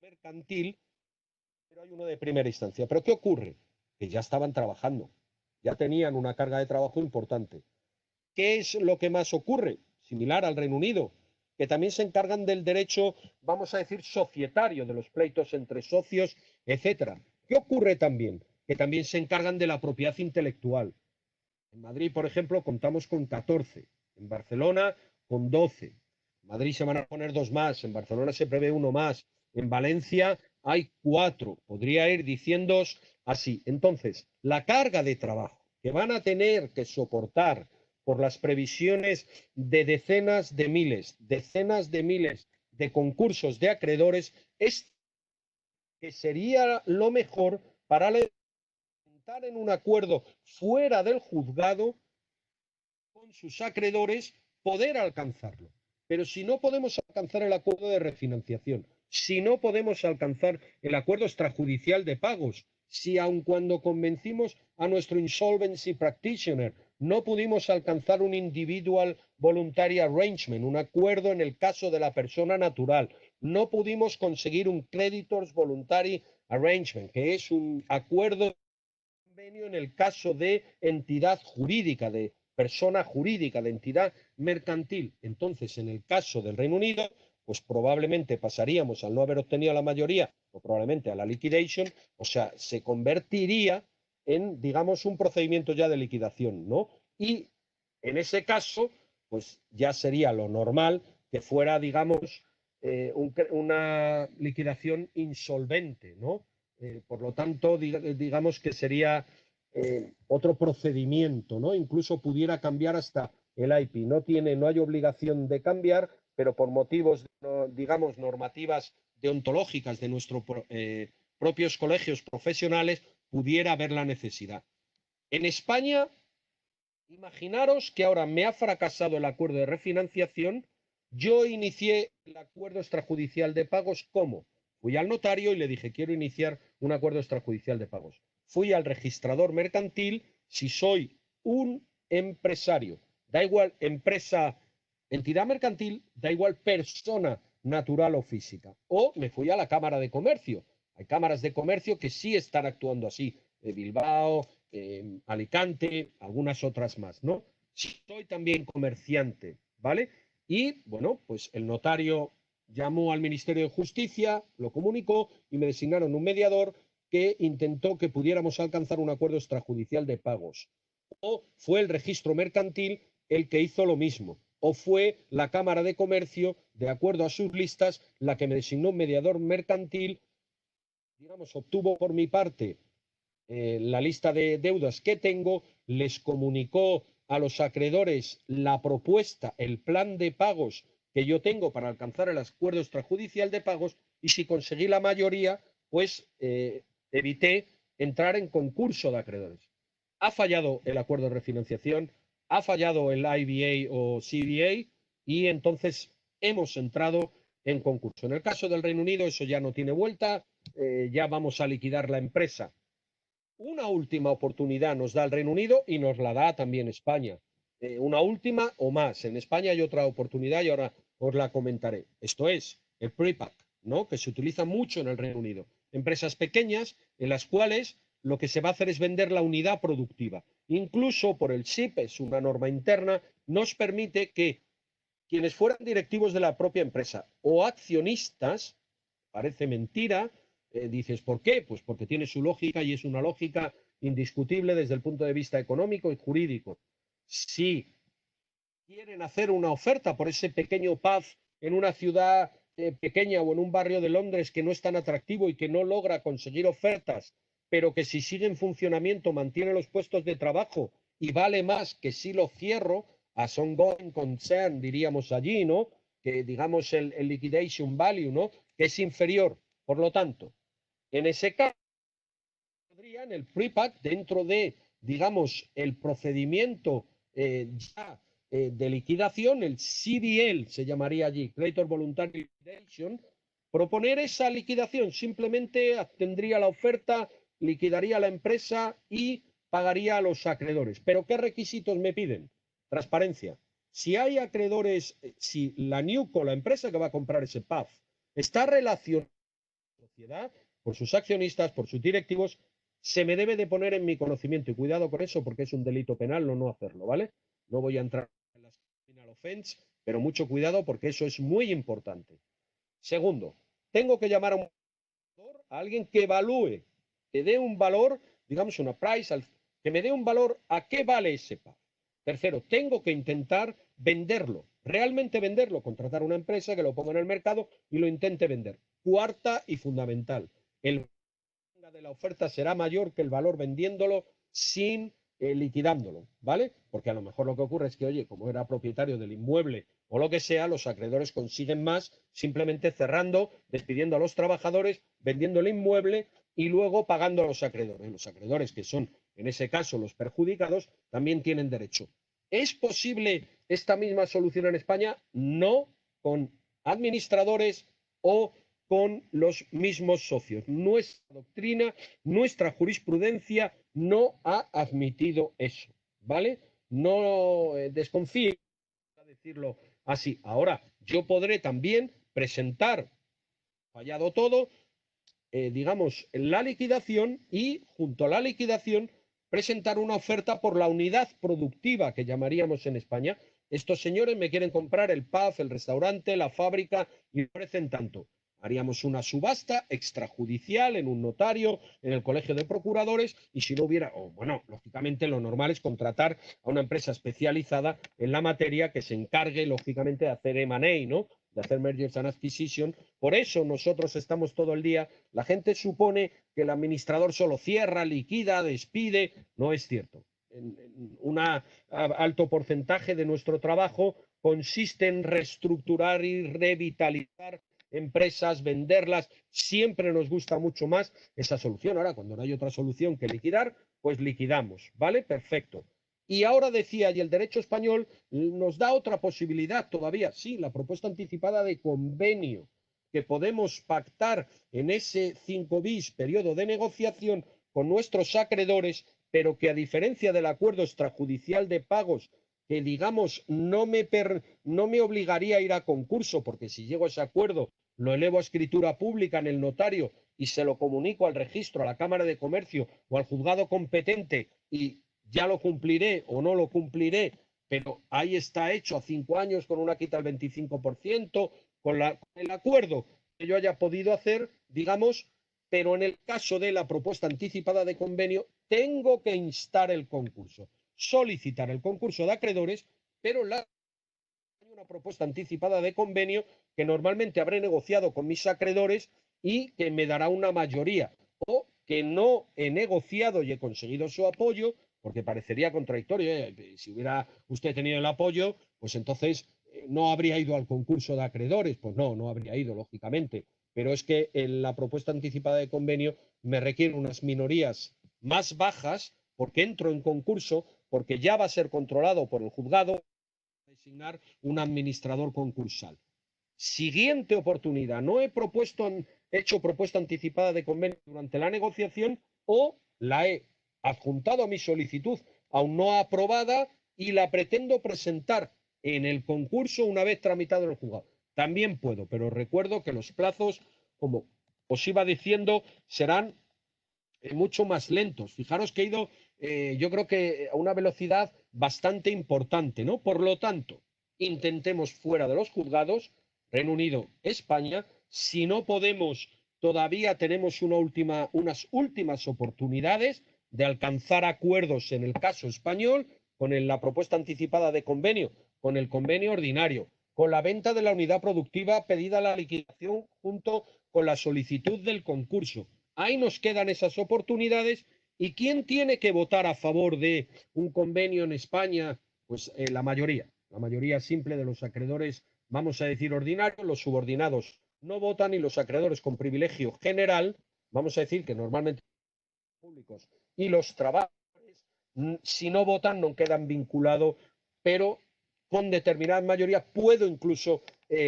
mercantil, pero hay uno de primera instancia. ¿Pero qué ocurre? Que ya estaban trabajando, ya tenían una carga de trabajo importante. ¿Qué es lo que más ocurre? Similar al Reino Unido, que también se encargan del derecho, vamos a decir, societario, de los pleitos entre socios, etcétera. ¿Qué ocurre también? Que también se encargan de la propiedad intelectual. En Madrid, por ejemplo, contamos con 14, en Barcelona con 12. En Madrid se van a poner 2 más, en Barcelona se prevé 1 más, en Valencia hay 4. Podría ir diciéndoos así. Entonces, la carga de trabajo que van a tener que soportar por las previsiones de decenas de miles de concursos de acreedores, es que sería lo mejor para entrar en un acuerdo fuera del juzgado con sus acreedores, poder alcanzarlo. Pero si no podemos alcanzar el acuerdo de refinanciación, si no podemos alcanzar el acuerdo extrajudicial de pagos, si aun cuando convencimos a nuestro insolvency practitioner no pudimos alcanzar un individual voluntary arrangement, un acuerdo en el caso de la persona natural, no pudimos conseguir un creditors voluntary arrangement, que es un acuerdo en el caso de entidad jurídica, de persona jurídica, de entidad mercantil. Entonces, en el caso del Reino Unido, pues probablemente pasaríamos, al no haber obtenido la mayoría, o probablemente a la liquidation, o sea, se convertiría en, digamos, un procedimiento ya de liquidación, ¿no? Y en ese caso, pues ya sería lo normal que fuera, digamos, una liquidación insolvente, ¿no? Por lo tanto, digamos que sería otro procedimiento, ¿no? Incluso pudiera cambiar hasta el IP. No hay obligación de cambiar, pero por motivos, digamos, normativas deontológicas de nuestros propios colegios profesionales, pudiera haber la necesidad. En España, imaginaros que ahora me ha fracasado el acuerdo de refinanciación. Yo inicié el acuerdo extrajudicial de pagos. ¿Cómo? Fui al notario y le dije, quiero iniciar un acuerdo extrajudicial de pagos. Fui al registrador mercantil. Si soy un empresario, da igual empresa, entidad mercantil, da igual persona natural o física. O me fui a la Cámara de Comercio. Hay cámaras de comercio que sí están actuando así. Bilbao, Alicante, algunas otras más, ¿no? Soy también comerciante, ¿vale? Y, bueno, pues el notario llamó al Ministerio de Justicia, lo comunicó y me designaron un mediador que intentó que pudiéramos alcanzar un acuerdo extrajudicial de pagos. O fue el registro mercantil el que hizo lo mismo. O fue la Cámara de Comercio, de acuerdo a sus listas, la que me designó un mediador mercantil, digamos, obtuvo por mi parte la lista de deudas que tengo, les comunicó a los acreedores la propuesta, el plan de pagos que yo tengo para alcanzar el acuerdo extrajudicial de pagos, y si conseguí la mayoría, pues evité entrar en concurso de acreedores. Ha fallado el acuerdo de refinanciación, ha fallado el IBA o CBA, y entonces hemos entrado en concurso. En el caso del Reino Unido eso ya no tiene vuelta, ya vamos a liquidar la empresa. Una última oportunidad nos da el Reino Unido y nos la da también España. Una última o más. En España hay otra oportunidad y ahora os la comentaré. Esto es el prepack, ¿no? Que se utiliza mucho en el Reino Unido. Empresas pequeñas en las cuales lo que se va a hacer es vender la unidad productiva. Incluso por el SIP, es una norma interna, nos permite que quienes fueran directivos de la propia empresa o accionistas, parece mentira, dices, ¿por qué? Pues porque tiene su lógica y es una lógica indiscutible desde el punto de vista económico y jurídico. Si quieren hacer una oferta por ese pequeño pub en una ciudad pequeña o en un barrio de Londres que no es tan atractivo y que no logra conseguir ofertas, pero que si sigue en funcionamiento mantiene los puestos de trabajo y vale más que si lo cierro, as ongoing concern, diríamos allí, ¿no? Que digamos el liquidation value, ¿no? Que es inferior. Por lo tanto, en ese caso, podría en el pre-pack, dentro de, digamos, el procedimiento ya de liquidación, el CVL se llamaría allí, Creditor Voluntary Liquidation, proponer esa liquidación. Simplemente tendría la oferta, liquidaría la empresa y pagaría a los acreedores. ¿Pero qué requisitos me piden? Transparencia. Si hay acreedores, si la NewCo, la empresa que va a comprar ese PAF, está relacionada con la sociedad, por sus accionistas, por sus directivos, se me debe de poner en mi conocimiento. Y cuidado con eso porque es un delito penal no hacerlo, ¿vale? No voy a entrar en las criminal offense, pero mucho cuidado porque eso es muy importante. Segundo, tengo que llamar a alguien que evalúe, que dé un valor, digamos una price, que me dé un valor a qué vale ese PAF. Tercero, tengo que intentar venderlo, realmente venderlo, contratar una empresa que lo ponga en el mercado y lo intente vender. Cuarta y fundamental, el de la oferta será mayor que el valor vendiéndolo sin liquidándolo, ¿vale? Porque a lo mejor lo que ocurre es que, oye, como era propietario del inmueble o lo que sea, los acreedores consiguen más simplemente cerrando, despidiendo a los trabajadores, vendiendo el inmueble y luego pagando a los acreedores. Los acreedores, que son en ese caso los perjudicados, también tienen derecho. ¿Es posible esta misma solución en España? No, con administradores o con los mismos socios. Nuestra doctrina, nuestra jurisprudencia no ha admitido eso, ¿vale? No desconfíe, a decirlo así. Ahora, yo podré también presentar, fallado todo, digamos, la liquidación y junto a la liquidación presentar una oferta por la unidad productiva que llamaríamos en España. Estos señores me quieren comprar el PAF, el restaurante, la fábrica y ofrecen tanto. Haríamos una subasta extrajudicial en un notario, en el colegio de procuradores, y si no hubiera, bueno, lógicamente lo normal es contratar a una empresa especializada en la materia que se encargue, lógicamente, de hacer M&A, ¿no? De hacer mergers and acquisition. Por eso nosotros estamos todo el día, la gente supone que el administrador solo cierra, liquida, despide. No es cierto. Un alto porcentaje de nuestro trabajo consiste en reestructurar y revitalizar empresas, venderlas. Siempre nos gusta mucho más esa solución. Ahora, cuando no hay otra solución que liquidar, pues liquidamos, ¿vale? Perfecto. Y ahora decía, y el derecho español nos da otra posibilidad todavía, sí, la propuesta anticipada de convenio, que podemos pactar en ese 5 bis periodo de negociación con nuestros acreedores, pero que a diferencia del acuerdo extrajudicial de pagos, que digamos no me obligaría a ir a concurso, porque si llego a ese acuerdo lo elevo a escritura pública en el notario y se lo comunico al registro, a la Cámara de Comercio o al juzgado competente y ya lo cumpliré o no lo cumpliré, pero ahí está hecho a 5 años con una quita del 25%, con el acuerdo que yo haya podido hacer, digamos, pero en el caso de la propuesta anticipada de convenio, tengo que instar el concurso, solicitar el concurso de acreedores, pero una propuesta anticipada de convenio que normalmente habré negociado con mis acreedores y que me dará una mayoría, o que no he negociado y he conseguido su apoyo, porque parecería contradictorio. Si hubiera usted tenido el apoyo, pues entonces no habría ido al concurso de acreedores. Pues no, no habría ido, lógicamente. Pero es que en la propuesta anticipada de convenio me requiere unas minorías más bajas, porque entro en concurso, porque ya va a ser controlado por el juzgado, designar un administrador concursal. Siguiente oportunidad. No he hecho propuesta anticipada de convenio durante la negociación o la he adjuntado a mi solicitud aún no aprobada y la pretendo presentar en el concurso una vez tramitado en el juzgado. También puedo, pero recuerdo que los plazos, como os iba diciendo, serán mucho más lentos. Fijaros que he ido, yo creo que a una velocidad bastante importante, ¿no? Por lo tanto, intentemos fuera de los juzgados, Reino Unido, España. Si no podemos, todavía tenemos unas últimas oportunidades de alcanzar acuerdos en el caso español con la propuesta anticipada de convenio, con el convenio ordinario. con la venta de la unidad productiva pedida a la liquidación junto con la solicitud del concurso. Ahí nos quedan esas oportunidades. ¿Y quién tiene que votar a favor de un convenio en España? Pues la mayoría simple de los acreedores, vamos a decir ordinarios, los subordinados no votan y los acreedores con privilegio general, vamos a decir que normalmente públicos y los trabajadores, si no votan no quedan vinculados, pero con determinada mayoría puedo incluso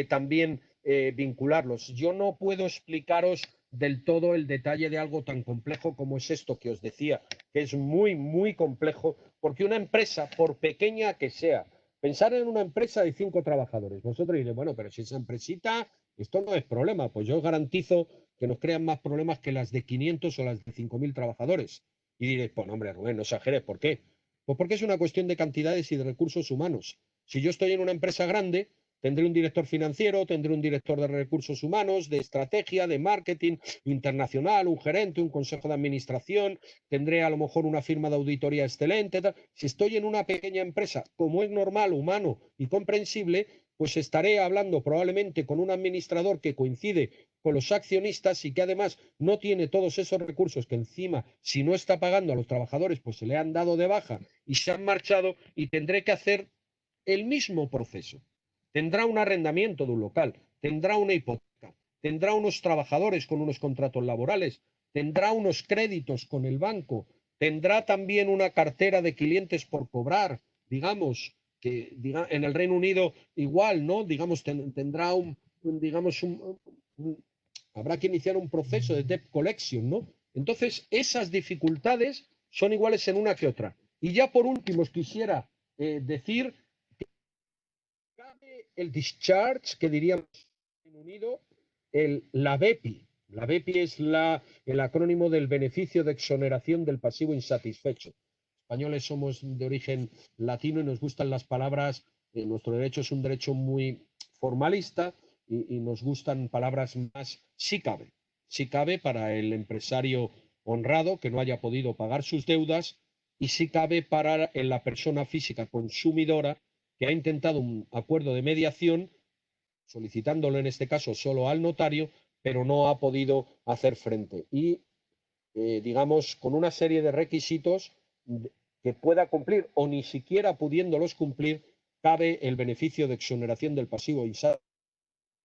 también vincularlos. Yo no puedo explicaros del todo el detalle de algo tan complejo como es esto que os decía, que es muy, muy complejo, porque una empresa, por pequeña que sea, pensar en una empresa de 5 trabajadores, vosotros diréis, bueno, pero si esa empresita, esto no es problema, pues yo os garantizo que nos crean más problemas que las de 500 o las de 5.000 trabajadores. Y diréis, pues hombre, Rubén, no exageres, ¿por qué? Pues porque es una cuestión de cantidades y de recursos humanos. Si yo estoy en una empresa grande, tendré un director financiero, tendré un director de recursos humanos, de estrategia, de marketing internacional, un gerente, un consejo de administración, tendré a lo mejor una firma de auditoría excelente. Tal. Si estoy en una pequeña empresa, como es normal, humano y comprensible, pues estaré hablando probablemente con un administrador que coincide con los accionistas y que además no tiene todos esos recursos que encima, si no está pagando a los trabajadores, pues se le han dado de baja y se han marchado y tendré que hacer el mismo proceso. Tendrá un arrendamiento de un local, tendrá una hipoteca, tendrá unos trabajadores con unos contratos laborales, tendrá unos créditos con el banco, tendrá también una cartera de clientes por cobrar, digamos, que en el Reino Unido igual, ¿no? Digamos, tendrá habrá que iniciar un proceso de debt collection, ¿no? Entonces, esas dificultades son iguales en una que otra. Y ya por último, os quisiera decir que cabe el discharge, que diríamos en Reino Unido, la BEPI. La BEPI es el acrónimo del beneficio de exoneración del pasivo insatisfecho. Españoles somos de origen latino y nos gustan las palabras. Nuestro derecho es un derecho muy formalista y nos gustan palabras más sí cabe para el empresario honrado que no haya podido pagar sus deudas y sí cabe para la persona física consumidora que ha intentado un acuerdo de mediación solicitándolo en este caso solo al notario, pero no ha podido hacer frente. Y, digamos, con una serie de requisitos que pueda cumplir o ni siquiera pudiéndolos cumplir, cabe el beneficio de exoneración del pasivo insatisfecho.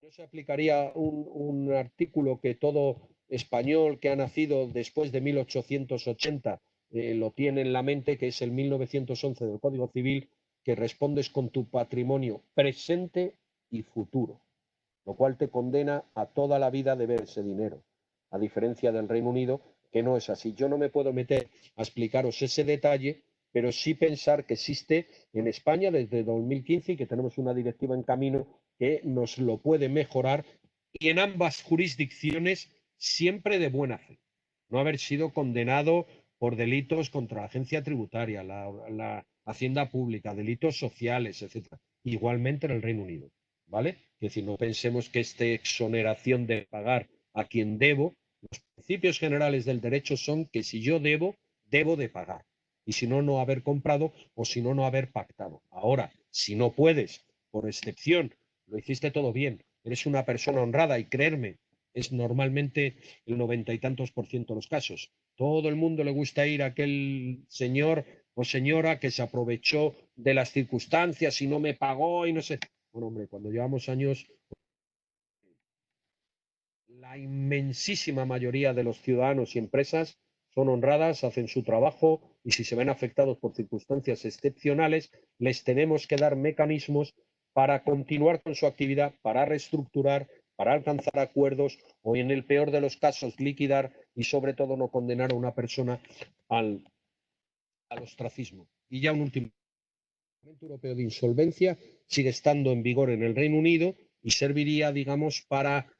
No se aplicaría un artículo que todo español que ha nacido después de 1880 lo tiene en la mente, que es el 1911 del Código Civil, que respondes con tu patrimonio presente y futuro, lo cual te condena a toda la vida deber ese dinero, a diferencia del Reino Unido, que no es así. Yo no me puedo meter a explicaros ese detalle, pero sí pensar que existe en España desde 2015 y que tenemos una directiva en camino que nos lo puede mejorar y en ambas jurisdicciones siempre de buena fe. No haber sido condenado por delitos contra la agencia tributaria, la hacienda pública, delitos sociales, etcétera. Igualmente en el Reino Unido, ¿vale? Es decir, no pensemos que esta exoneración de pagar a quien debo, los principios generales del derecho son que si yo debo, debo de pagar. Y si no, no haber comprado o si no, no haber pactado. Ahora, si no puedes, por excepción, lo hiciste todo bien, eres una persona honrada y creerme, es normalmente el 90 y tantos % de los casos. Todo el mundo le gusta ir a aquel señor o señora que se aprovechó de las circunstancias y no me pagó y no sé. Bueno, hombre, cuando llevamos años, la inmensísima mayoría de los ciudadanos y empresas son honradas, hacen su trabajo y si se ven afectados por circunstancias excepcionales, les tenemos que dar mecanismos para continuar con su actividad, para reestructurar, para alcanzar acuerdos o, en el peor de los casos, liquidar y, sobre todo, no condenar a una persona al ostracismo. Y ya un último. El Reglamento Europeo de Insolvencia sigue estando en vigor en el Reino Unido y serviría, digamos, para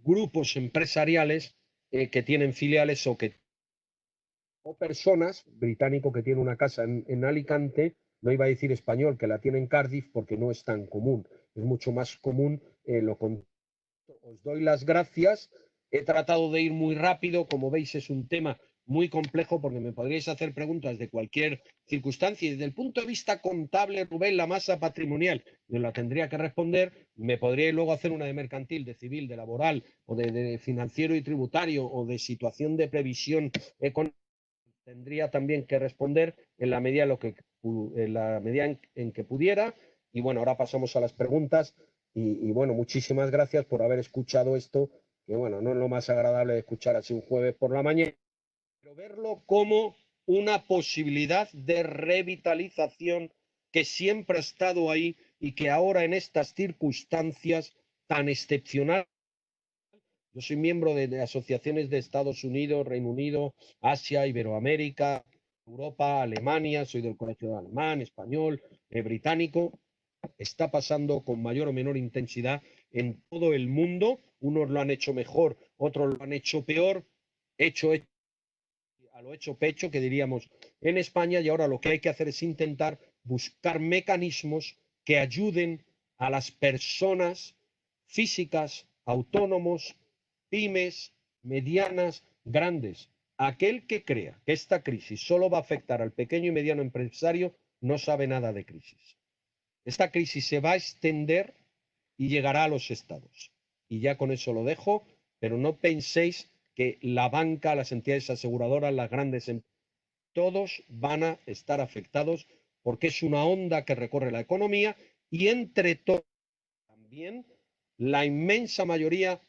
grupos empresariales que tienen filiales o personas, británico que tiene una casa en Alicante, no iba a decir español, que la tiene en Cardiff porque no es tan común. Es mucho más común Os doy las gracias. He tratado de ir muy rápido. Como veis, es un tema muy complejo porque me podríais hacer preguntas de cualquier circunstancia y desde el punto de vista contable, Rubén, la masa patrimonial, yo la tendría que responder, me podríais luego hacer una de mercantil, de civil, de laboral o de financiero y tributario o de situación de previsión económica, tendría también que responder en la medida, en que pudiera. Y bueno, ahora pasamos a las preguntas y bueno, muchísimas gracias por haber escuchado esto, que bueno, no es lo más agradable de escuchar así un jueves por la mañana, pero verlo como una posibilidad de revitalización que siempre ha estado ahí y que ahora en estas circunstancias tan excepcionales. Yo soy miembro de asociaciones de Estados Unidos, Reino Unido, Asia, Iberoamérica, Europa, Alemania, soy del colegio alemán, español, británico. Está pasando con mayor o menor intensidad en todo el mundo. Unos lo han hecho mejor, otros lo han hecho peor, hecho a lo hecho pecho, que diríamos en España, y ahora lo que hay que hacer es intentar buscar mecanismos que ayuden a las personas físicas, autónomos, pymes, medianas, grandes. Aquel que crea que esta crisis solo va a afectar al pequeño y mediano empresario no sabe nada de crisis. Esta crisis se va a extender y llegará a los estados. Y ya con eso lo dejo, pero no penséis que la banca, las entidades aseguradoras, las grandes, todos van a estar afectados porque es una onda que recorre la economía y entre todos también la inmensa mayoría,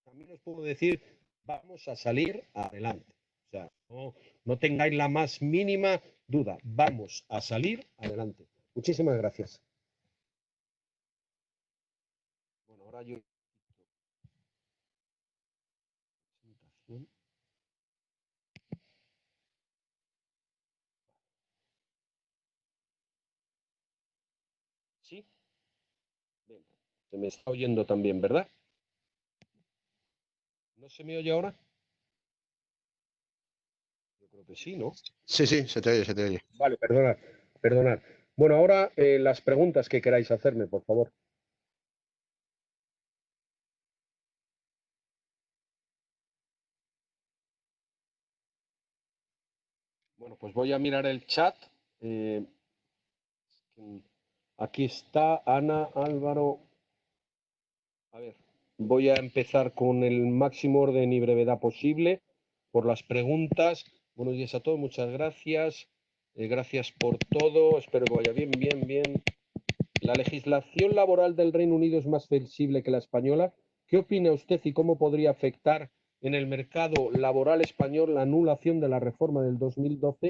también os puedo decir, vamos a salir adelante. O sea, no tengáis la más mínima duda, vamos a salir adelante. Muchísimas gracias. Bueno, ahora yo... ¿Sí? Bien. Se me está oyendo también, ¿verdad? ¿No se me oye ahora? Yo creo que sí, ¿no? Sí, sí, se te oye, se te oye. Vale, perdonad, perdonad. Bueno, ahora las preguntas que queráis hacerme, por favor. Bueno, pues voy a mirar el chat. Eh, aquí está Ana, Álvaro. A ver, voy a empezar con el máximo orden y brevedad posible por las preguntas. Buenos días a todos, muchas gracias. Gracias por todo. Espero que vaya bien, bien, bien. La legislación laboral del Reino Unido es más flexible que la española. ¿Qué opina usted y cómo podría afectar en el mercado laboral español la anulación de la reforma del 2012?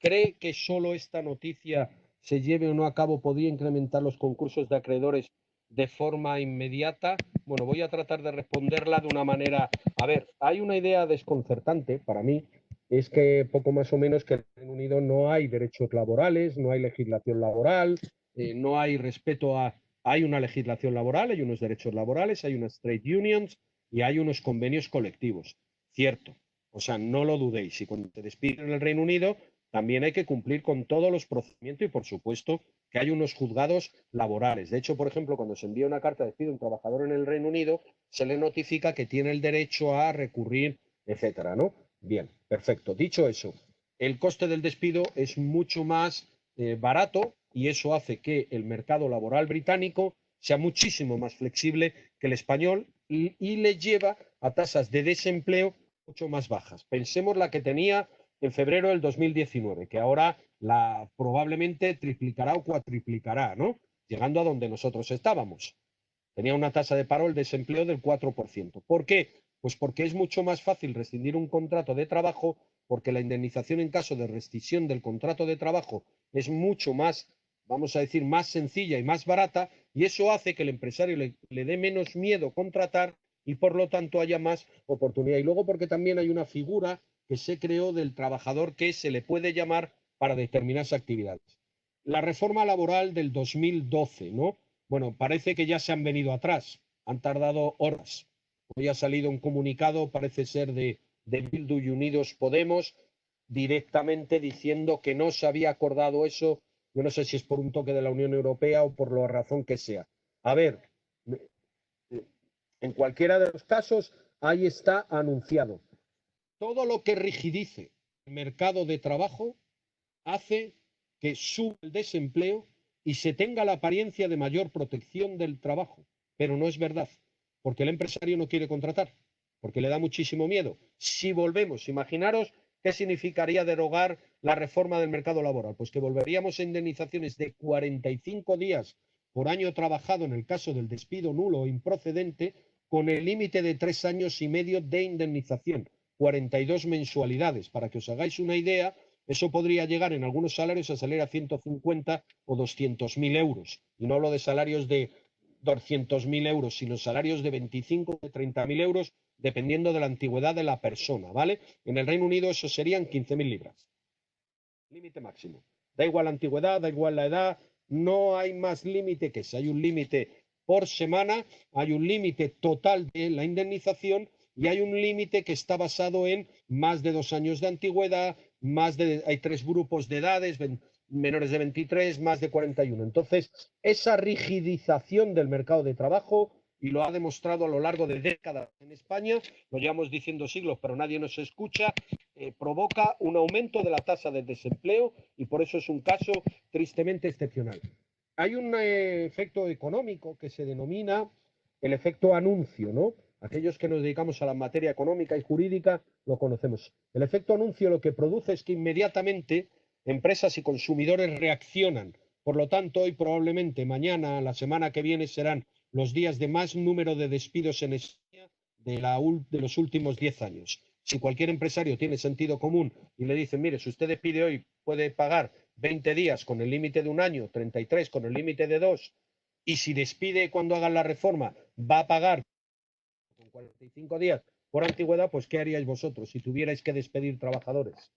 ¿Cree que solo esta noticia, se lleve o no a cabo, podría incrementar los concursos de acreedores de forma inmediata? Bueno, voy a tratar de responderla de una manera... A ver, hay una idea desconcertante para mí, es que poco más o menos que en el Reino Unido no hay derechos laborales, no hay legislación laboral, no hay respeto a... Hay una legislación laboral, hay unos derechos laborales, hay unas trade unions y hay unos convenios colectivos. Cierto. O sea, no lo dudéis. Y cuando te despiden en el Reino Unido, también hay que cumplir con todos los procedimientos y, por supuesto, que hay unos juzgados laborales. De hecho, por ejemplo, cuando se envía una carta de despido a un trabajador en el Reino Unido, se le notifica que tiene el derecho a recurrir, etcétera, ¿no? Bien, perfecto. Dicho eso, el coste del despido es mucho más barato y eso hace que el mercado laboral británico sea muchísimo más flexible que el español y le lleva a tasas de desempleo mucho más bajas. Pensemos la que tenía en febrero del 2019, que ahora la probablemente triplicará o cuatriplicará, ¿no? Llegando a donde nosotros estábamos. Tenía una tasa de paro, el desempleo del 4%. ¿Por qué? Pues porque es mucho más fácil rescindir un contrato de trabajo, porque la indemnización en caso de rescisión del contrato de trabajo es mucho más, vamos a decir, más sencilla y más barata, y eso hace que el empresario le dé menos miedo contratar y por lo tanto haya más oportunidad. Y luego porque también hay una figura que se creó del trabajador que se le puede llamar para determinadas actividades. La reforma laboral del 2012, ¿no? Bueno, parece que ya se han venido atrás, han tardado horas. Hoy ha salido un comunicado, parece ser de Bildu y Unidos Podemos, directamente diciendo que no se había acordado eso. Yo no sé si es por un toque de la Unión Europea o por la razón que sea. A ver, en cualquiera de los casos, ahí está anunciado. Todo lo que rigidice el mercado de trabajo hace que suba el desempleo y se tenga la apariencia de mayor protección del trabajo. Pero no es verdad, porque el empresario no quiere contratar, porque le da muchísimo miedo. Si volvemos, imaginaros qué significaría derogar la reforma del mercado laboral, pues que volveríamos a indemnizaciones de 45 días por año trabajado en el caso del despido nulo o improcedente, con el límite de 3 años y medio de indemnización, 42 mensualidades. Para que os hagáis una idea, eso podría llegar en algunos salarios a salir a 150 o 200.000 euros. Y no hablo de salarios de 200.000 euros, sino salarios de 25 o de 30.000 euros, dependiendo de la antigüedad de la persona, ¿vale? En el Reino Unido eso serían 15.000 libras. Límite máximo. Da igual la antigüedad, da igual la edad, no hay más límite que ese. Hay un límite por semana, hay un límite total de la indemnización y hay un límite que está basado en más de 2 años de antigüedad, hay 3 grupos de edades, menores de 23, más de 41. Entonces, esa rigidización del mercado de trabajo, y lo ha demostrado a lo largo de décadas en España, lo llevamos diciendo siglos, pero nadie nos escucha, provoca un aumento de la tasa de desempleo y por eso es un caso tristemente excepcional. Hay un efecto económico que se denomina el efecto anuncio, ¿no? Aquellos que nos dedicamos a la materia económica y jurídica lo conocemos. El efecto anuncio lo que produce es que inmediatamente empresas y consumidores reaccionan. Por lo tanto, hoy probablemente, mañana, la semana que viene serán los días de más número de despidos en España de los últimos 10 años. Si cualquier empresario tiene sentido común y le dicen, mire, si usted despide hoy, puede pagar 20 días con el límite de un año, 33 con el límite de 2, y si despide cuando hagan la reforma, va a pagar con 45 días por antigüedad, pues ¿qué haríais vosotros si tuvierais que despedir trabajadores?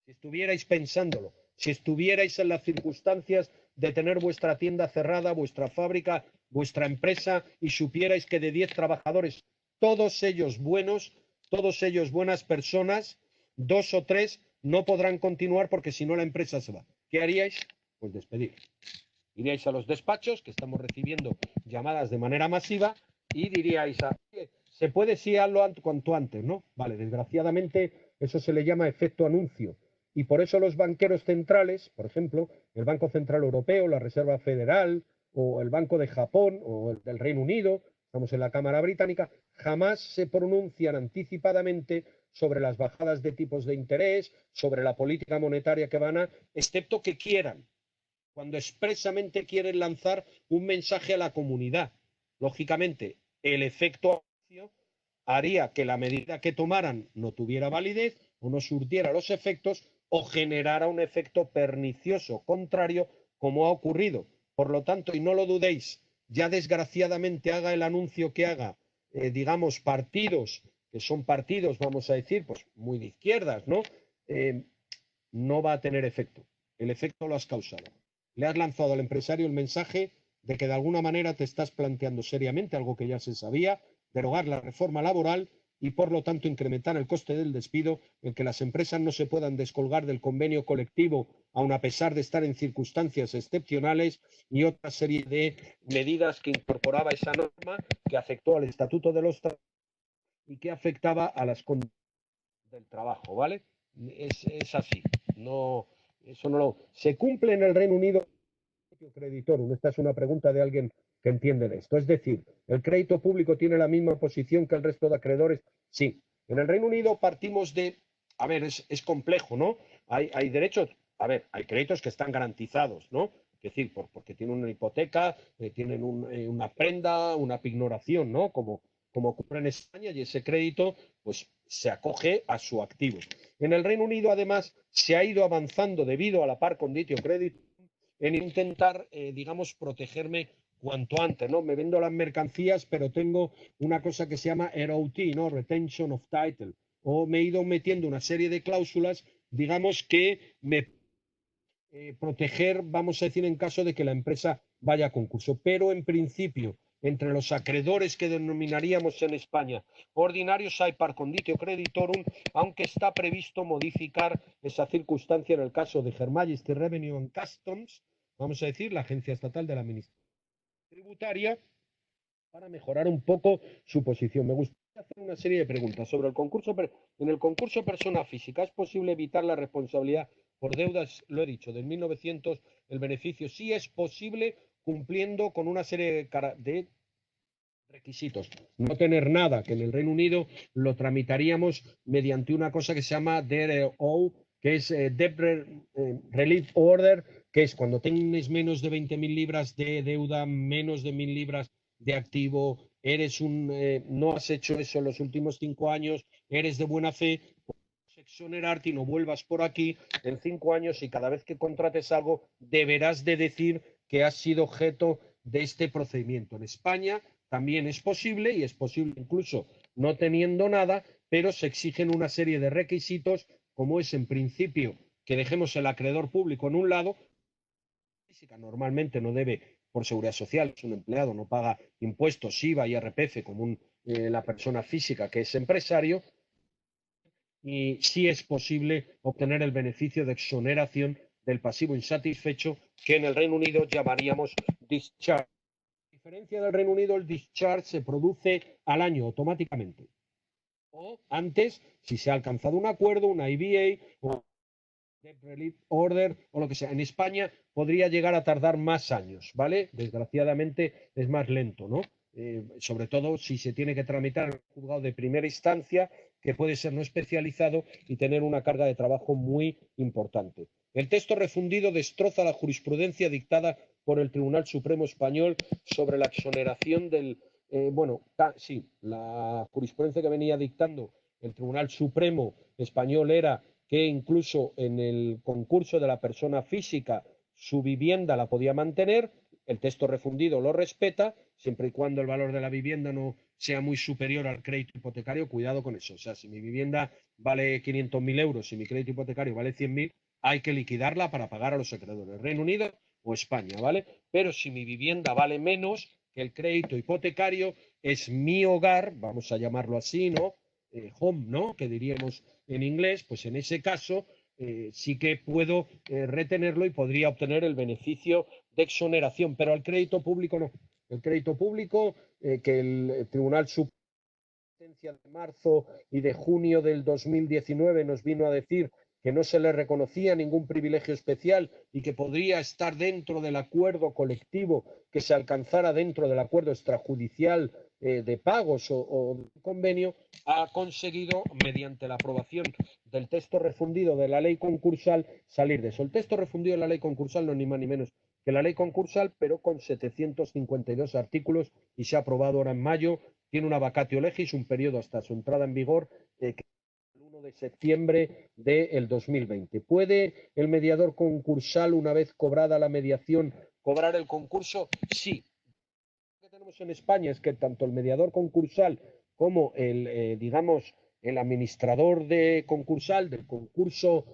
Si estuvierais pensándolo, si estuvierais en las circunstancias de tener vuestra tienda cerrada, vuestra fábrica, vuestra empresa, y supierais que de 10 trabajadores, todos ellos buenos, todos ellos buenas personas, 2 o 3 no podrán continuar porque si no la empresa se va. ¿Qué haríais? Pues despedir. Iríais a los despachos, que estamos recibiendo llamadas de manera masiva, y diríais, se puede sí hazlo cuanto antes, ¿no? Vale, desgraciadamente eso se le llama efecto anuncio. Y por eso los banqueros centrales, por ejemplo, el Banco Central Europeo, la Reserva Federal, o el Banco de Japón, o el del Reino Unido, estamos en la Cámara Británica, jamás se pronuncian anticipadamente sobre las bajadas de tipos de interés, sobre la política monetaria que van a, excepto que quieran, cuando expresamente quieren lanzar un mensaje a la comunidad. Lógicamente, el efecto anuncio haría que la medida que tomaran no tuviera validez o no surtiera los efectos o generara un efecto pernicioso contrario, como ha ocurrido. Por lo tanto, y no lo dudéis, ya desgraciadamente haga el anuncio que haga, digamos, partidos, que son partidos, vamos a decir, pues muy de izquierdas, ¿no? No va a tener efecto. El efecto lo has causado. Le has lanzado al empresario el mensaje de que de alguna manera te estás planteando seriamente, algo que ya se sabía, derogar la reforma laboral y, por lo tanto, incrementar el coste del despido, en que las empresas no se puedan descolgar del convenio colectivo, aun a pesar de estar en circunstancias excepcionales, y otra serie de medidas que incorporaba esa norma, que afectó al Estatuto de los Trabajadores y que afectaba a las condiciones del trabajo, ¿vale? Es así. No, eso no lo... Se cumple en el Reino Unido creditor. Esta es una pregunta de alguien que entiende de esto. Es decir, ¿el crédito público tiene la misma posición que el resto de acreedores? Sí. En el Reino Unido partimos de... A ver, es complejo, ¿no? Hay derechos... A ver, hay créditos que están garantizados, ¿no? Es decir, porque tienen una hipoteca, tienen una prenda, una pignoración, ¿no? Como ocurre en España, y ese crédito pues se acoge a su activo. En el Reino Unido, además, se ha ido avanzando debido a la par conditio credit en intentar, digamos, protegerme cuanto antes, ¿no? Me vendo las mercancías, pero tengo una cosa que se llama ROT, ¿no? Retention of Title. O me he ido metiendo una serie de cláusulas, digamos, que me proteger, vamos a decir, en caso de que la empresa vaya a concurso. Pero, en principio, entre los acreedores que denominaríamos en España ordinarios hay par conditio creditorum, aunque está previsto modificar esa circunstancia en el caso de Her Majesty Revenue and Customs, vamos a decir, la agencia estatal de la administración tributaria, para mejorar un poco su posición. Me gusta hacer una serie de preguntas sobre el concurso. En el concurso persona física, ¿es posible evitar la responsabilidad por deudas? Lo he dicho, del 1900, el beneficio sí es posible cumpliendo con una serie de requisitos. No tener nada, que en el Reino Unido lo tramitaríamos mediante una cosa que se llama DRO, que es Debt Relief Order, que es cuando tienes menos de 20.000 libras de deuda, menos de 1.000 libras de activo, no has hecho eso en los últimos 5 años, eres de buena fe, exonerarte y no vuelvas por aquí en 5 años, y cada vez que contrates algo deberás de decir que has sido objeto de este procedimiento. En España también es posible, y es posible incluso no teniendo nada, pero se exigen una serie de requisitos, como es en principio que dejemos el acreedor público en un lado. Normalmente no debe, por seguridad social, es un empleado, no paga impuestos, IVA y IRPF como la persona física que es empresario, y sí es posible obtener el beneficio de exoneración del pasivo insatisfecho, que en el Reino Unido llamaríamos discharge. A diferencia del Reino Unido, el discharge se produce al año automáticamente. O antes, si se ha alcanzado un acuerdo, una IBA o Debt Relief Order o lo que sea. En España podría llegar a tardar más años, ¿vale? Desgraciadamente es más lento, ¿no? Sobre todo si se tiene que tramitar en un juzgado de primera instancia, que puede ser no especializado y tener una carga de trabajo muy importante. El texto refundido destroza la jurisprudencia dictada por el Tribunal Supremo Español sobre la exoneración sí, la jurisprudencia que venía dictando el Tribunal Supremo Español era que incluso en el concurso de la persona física su vivienda la podía mantener. El texto refundido lo respeta, siempre y cuando el valor de la vivienda no sea muy superior al crédito hipotecario. Cuidado con eso. O sea, si mi vivienda vale 500.000 euros y mi crédito hipotecario vale 100.000, hay que liquidarla para pagar a los acreedores, Reino Unido o España, ¿vale? Pero si mi vivienda vale menos que el crédito hipotecario, es mi hogar, vamos a llamarlo así, ¿no? Home, ¿no? Que diríamos en inglés, pues en ese caso sí que puedo retenerlo y podría obtener el beneficio de exoneración, pero al crédito público no. El crédito público, que el Tribunal Supremo de marzo y de junio del 2019 nos vino a decir que no se le reconocía ningún privilegio especial y que podría estar dentro del acuerdo colectivo que se alcanzara dentro del acuerdo extrajudicial de pagos o convenio, ha conseguido, mediante la aprobación del texto refundido de la ley concursal, salir de eso. El texto refundido de la ley concursal no es ni más ni menos que la ley concursal, pero con 752 artículos, y se ha aprobado ahora en mayo. Tiene una vacatio legis, un periodo hasta su entrada en vigor, que es el 1 de septiembre del 2020. ¿Puede el mediador concursal, una vez cobrada la mediación, cobrar el concurso? Sí. Lo que tenemos en España es que tanto el mediador concursal como el administrador de concursal del concurso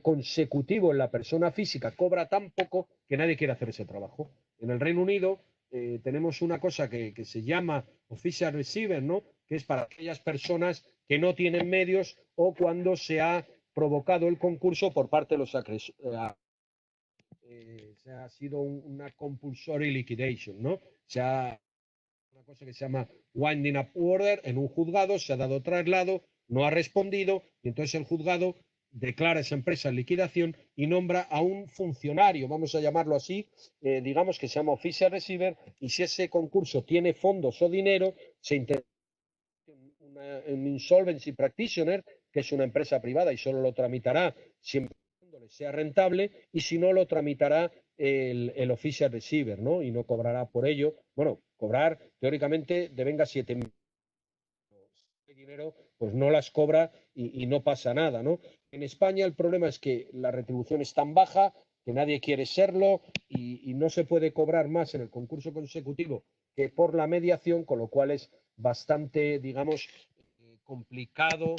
consecutivo en la persona física cobra tan poco que nadie quiere hacer ese trabajo. En el Reino Unido tenemos una cosa que se llama official receiver, ¿no? Que es para aquellas personas que no tienen medios o cuando se ha provocado el concurso por parte de los ha sido una compulsory liquidation, ¿no? Se ha una cosa que se llama winding up order en un juzgado, se ha dado traslado, no ha respondido, y entonces el juzgado declara esa empresa en liquidación y nombra a un funcionario, vamos a llamarlo así, digamos que se llama official receiver, y si ese concurso tiene fondos o dinero, se interesa un insolvency practitioner, que es una empresa privada y solo lo tramitará siempre y sea rentable, y si no, lo tramitará el official receiver, ¿no? Y no cobrará por ello. Bueno, cobrar teóricamente devenga 7.000 dinero, pues no las cobra y no pasa nada, ¿no? En España el problema es que la retribución es tan baja que nadie quiere serlo, y no se puede cobrar más en el concurso consecutivo que por la mediación, con lo cual es bastante, digamos, complicado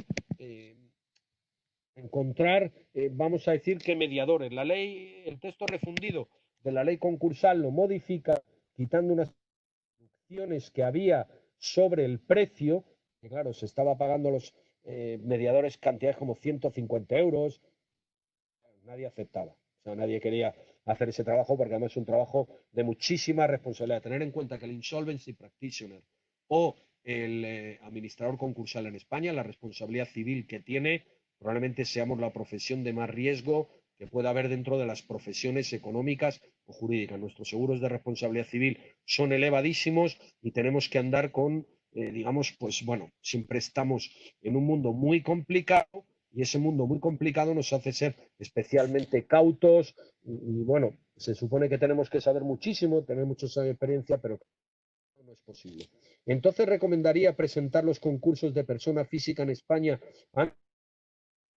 encontrar, vamos a decir, que mediadores. La ley, el texto refundido de la ley concursal lo modifica, quitando unas opciones que había sobre el precio, que claro, se estaba pagando los mediadores cantidades como 150 euros, nadie aceptaba, o sea, nadie quería hacer ese trabajo, porque además es un trabajo de muchísima responsabilidad. Tener en cuenta que el insolvency practitioner o el administrador concursal en España, la responsabilidad civil que tiene, probablemente seamos la profesión de más riesgo que pueda haber dentro de las profesiones económicas o jurídicas. Nuestros seguros de responsabilidad civil son elevadísimos y tenemos que andar con, digamos, pues bueno, siempre estamos en un mundo muy complicado y ese mundo muy complicado nos hace ser especialmente cautos y bueno, se supone que tenemos que saber muchísimo, tener mucha experiencia, pero no es posible. Entonces recomendaría presentar los concursos de persona física en España antes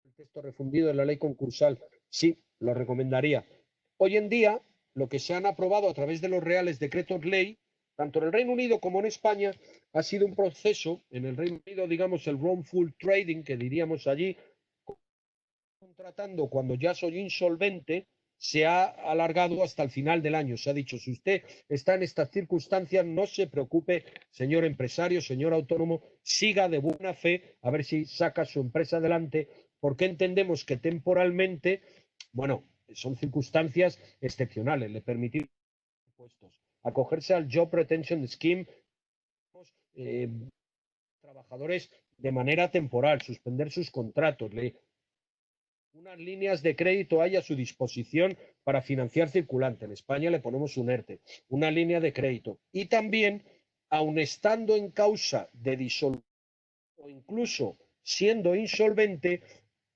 del texto refundido de la ley concursal. Sí, lo recomendaría. Hoy en día, lo que se han aprobado a través de los reales decretos ley, tanto en el Reino Unido como en España, ha sido un proceso, en el Reino Unido, digamos, el wrongful trading, que diríamos allí, contratando cuando ya soy insolvente, se ha alargado hasta el final del año. Se ha dicho, si usted está en estas circunstancias, no se preocupe, señor empresario, señor autónomo, siga de buena fe a ver si saca su empresa adelante, porque entendemos que temporalmente, bueno, son circunstancias excepcionales, le permitimos acogerse al Job Retention Scheme, eh, trabajadores de manera temporal, suspender sus contratos, unas líneas de crédito hay a su disposición para financiar circulante. En España le ponemos un ERTE, una línea de crédito. Y también, aun estando en causa de disolución o incluso siendo insolvente,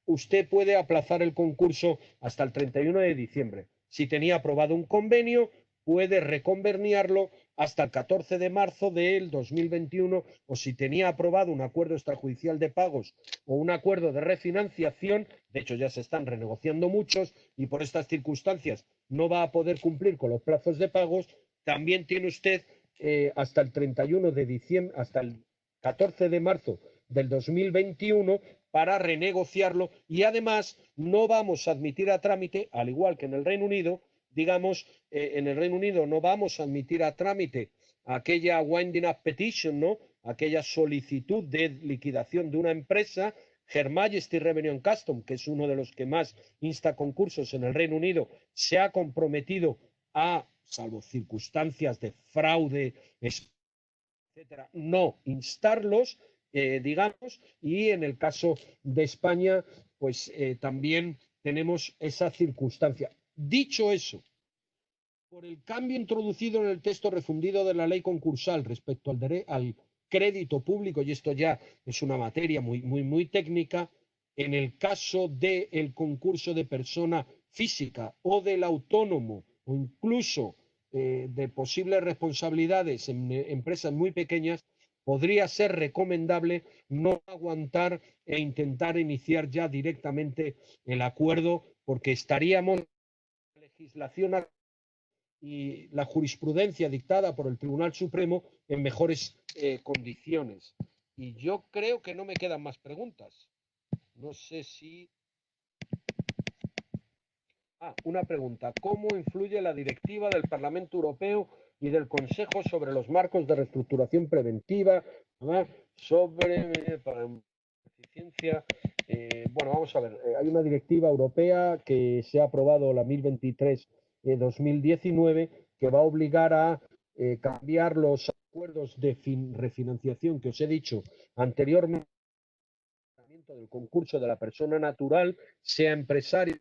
usted puede aplazar el concurso hasta el 31 de diciembre. Si tenía aprobado un convenio, puede reconveniarlo hasta el 14 de marzo del 2021 o si tenía aprobado un acuerdo extrajudicial de pagos o un acuerdo de refinanciación, de hecho ya se están renegociando muchos y por estas circunstancias no va a poder cumplir con los plazos de pagos, también tiene usted hasta el 31 de diciembre, hasta el 14 de marzo del 2021 para renegociarlo y además no vamos a admitir a trámite, al igual que en el Reino Unido, digamos, en el Reino Unido no vamos a admitir a trámite aquella winding up petition, ¿no? Aquella solicitud de liquidación de una empresa. Her Majesty Revenue and Custom, que es uno de los que más insta concursos en el Reino Unido, se ha comprometido a, salvo circunstancias de fraude, etcétera, no instarlos, digamos, y en el caso de España, pues también tenemos esa circunstancia. Dicho eso, por el cambio introducido en el texto refundido de la ley concursal respecto al crédito público, y esto ya es una materia muy técnica, en el caso del concurso de persona física o del autónomo o incluso de posibles responsabilidades en empresas muy pequeñas, podría ser recomendable no aguantar e intentar iniciar ya directamente el acuerdo porque estaríamos en la legislación y la jurisprudencia dictada por el Tribunal Supremo en mejores condiciones. Y yo creo que no me quedan más preguntas. No sé si... una pregunta. ¿Cómo influye la directiva del Parlamento Europeo y del Consejo sobre los marcos de reestructuración preventiva, sobre para eficiencia? Bueno, vamos a ver. Hay una directiva europea que se ha aprobado, la 1023-2019, que va a obligar a cambiar los acuerdos de refinanciación que os he dicho anteriormente del concurso de la persona natural, sea empresario.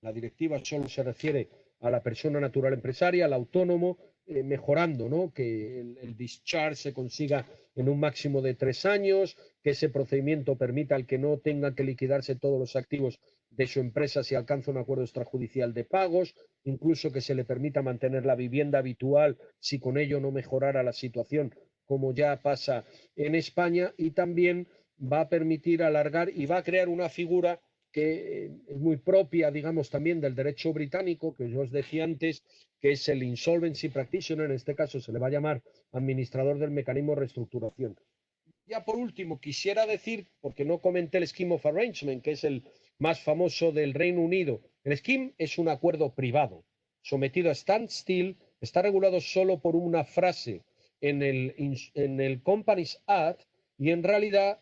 La directiva solo se refiere a la persona natural empresaria, al autónomo, mejorando, ¿no? Que el discharge se consiga en un máximo de 3 años, que ese procedimiento permita al que no tenga que liquidarse todos los activos de su empresa si alcanza un acuerdo extrajudicial de pagos, incluso que se le permita mantener la vivienda habitual si con ello no mejorara la situación, como ya pasa en España, y también va a permitir alargar y va a crear una figura que es muy propia, digamos, también del derecho británico, que yo os decía antes, que es el Insolvency Practitioner, en este caso se le va a llamar administrador del mecanismo de reestructuración. Ya por último, quisiera decir, porque no comenté el Scheme of Arrangement, que es el más famoso del Reino Unido. El Scheme es un acuerdo privado, sometido a standstill, está regulado solo por una frase en el Companies Act y en realidad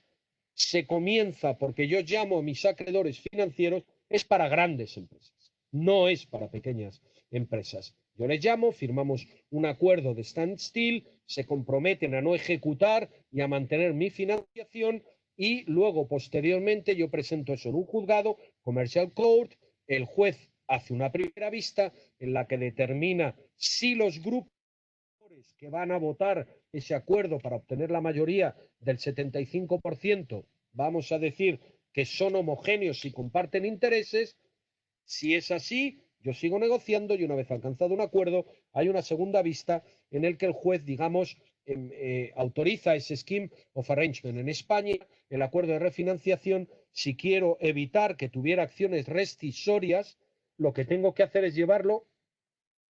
se comienza, porque yo llamo a mis acreedores financieros, es para grandes empresas, no es para pequeñas empresas. Yo les llamo, firmamos un acuerdo de standstill, se comprometen a no ejecutar y a mantener mi financiación y luego, posteriormente, yo presento eso en un juzgado, Commercial Court, el juez hace una primera vista en la que determina si los grupos que van a votar ese acuerdo para obtener la mayoría del 75%, vamos a decir que son homogéneos y comparten intereses. Si es así, yo sigo negociando y una vez alcanzado un acuerdo, hay una segunda vista en el que el juez, digamos, autoriza ese scheme of arrangement. En España, el acuerdo de refinanciación, si quiero evitar que tuviera acciones rescisorias, lo que tengo que hacer es llevarlo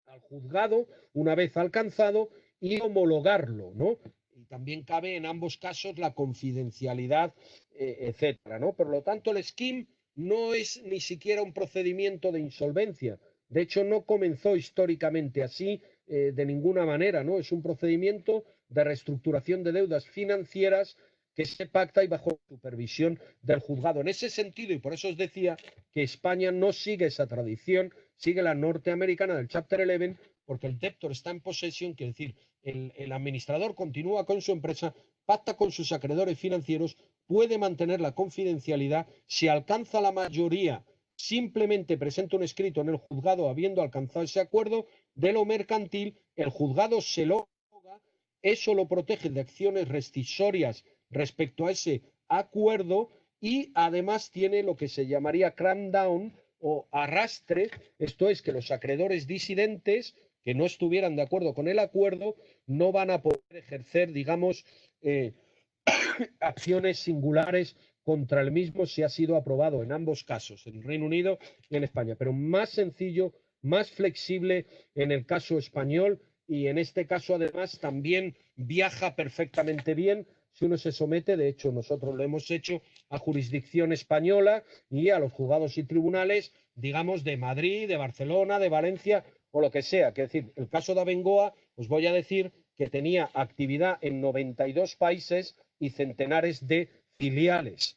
al juzgado una vez alcanzado y homologarlo, ¿no? Y también cabe en ambos casos la confidencialidad, etcétera, ¿no? Por lo tanto, el scheme no es ni siquiera un procedimiento de insolvencia. De hecho, no comenzó históricamente así de ninguna manera, ¿no? Es un procedimiento de reestructuración de deudas financieras que se pacta y bajo supervisión del juzgado. En ese sentido, y por eso os decía que España no sigue esa tradición, sigue la norteamericana del Chapter 11, porque el debtor está en posesión, quiere decir, el administrador continúa con su empresa, pacta con sus acreedores financieros, puede mantener la confidencialidad, si alcanza la mayoría, simplemente presenta un escrito en el juzgado habiendo alcanzado ese acuerdo de lo mercantil, el juzgado se lo homologa, eso lo protege de acciones rescisorias respecto a ese acuerdo y además tiene lo que se llamaría cram down o arrastre, esto es que los acreedores disidentes que no estuvieran de acuerdo con el acuerdo no van a poder ejercer, digamos, acciones singulares contra el mismo si ha sido aprobado en ambos casos, en el Reino Unido y en España, pero más sencillo, más flexible en el caso español y en este caso además también viaja perfectamente bien si uno se somete, de hecho nosotros lo hemos hecho a jurisdicción española y a los juzgados y tribunales, digamos, de Madrid, de Barcelona, de Valencia o lo que sea. Es decir, el caso de Abengoa, os voy a decir que tenía actividad en 92 países y centenares de filiales.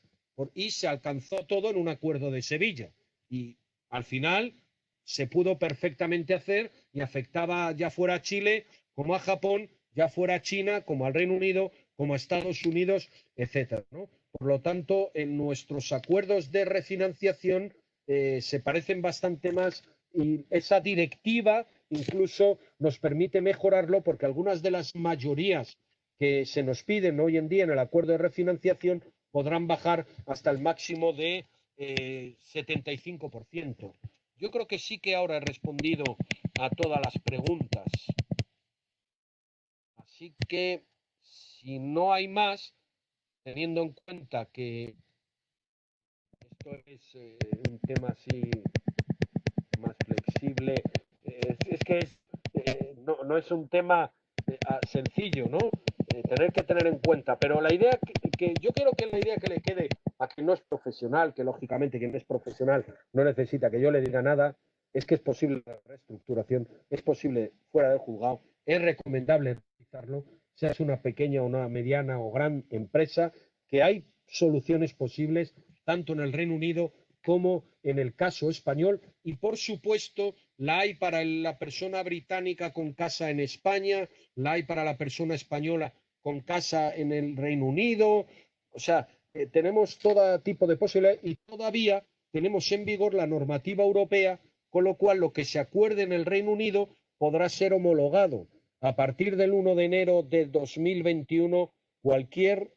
Y se alcanzó todo en un acuerdo de Sevilla. Y al final se pudo perfectamente hacer y afectaba ya fuera a Chile como a Japón, ya fuera a China como al Reino Unido, como a Estados Unidos, etcétera, ¿no? Por lo tanto, en nuestros acuerdos de refinanciación se parecen bastante más y esa directiva incluso nos permite mejorarlo porque algunas de las mayorías que se nos piden hoy en día en el acuerdo de refinanciación podrán bajar hasta el máximo de 75%. Yo creo que sí que ahora he respondido a todas las preguntas. Así que, si no hay más, teniendo en cuenta que esto es un tema así más flexible, no es un tema sencillo, ¿no? Tener que tener en cuenta, pero la idea que yo quiero que la idea que le quede a quien no es profesional, que lógicamente quien es profesional no necesita que yo le diga nada, es que es posible la reestructuración, es posible fuera del juzgado, es recomendable realizarlo, seas una pequeña o una mediana o gran empresa, que hay soluciones posibles tanto en el Reino Unido como en el caso español y por supuesto la hay para la persona británica con casa en España, la hay para la persona española con casa en el Reino Unido, o sea, tenemos todo tipo de posibilidades y todavía tenemos en vigor la normativa europea, con lo cual lo que se acuerde en el Reino Unido podrá ser homologado. A partir del 1 de enero de 2021, cualquier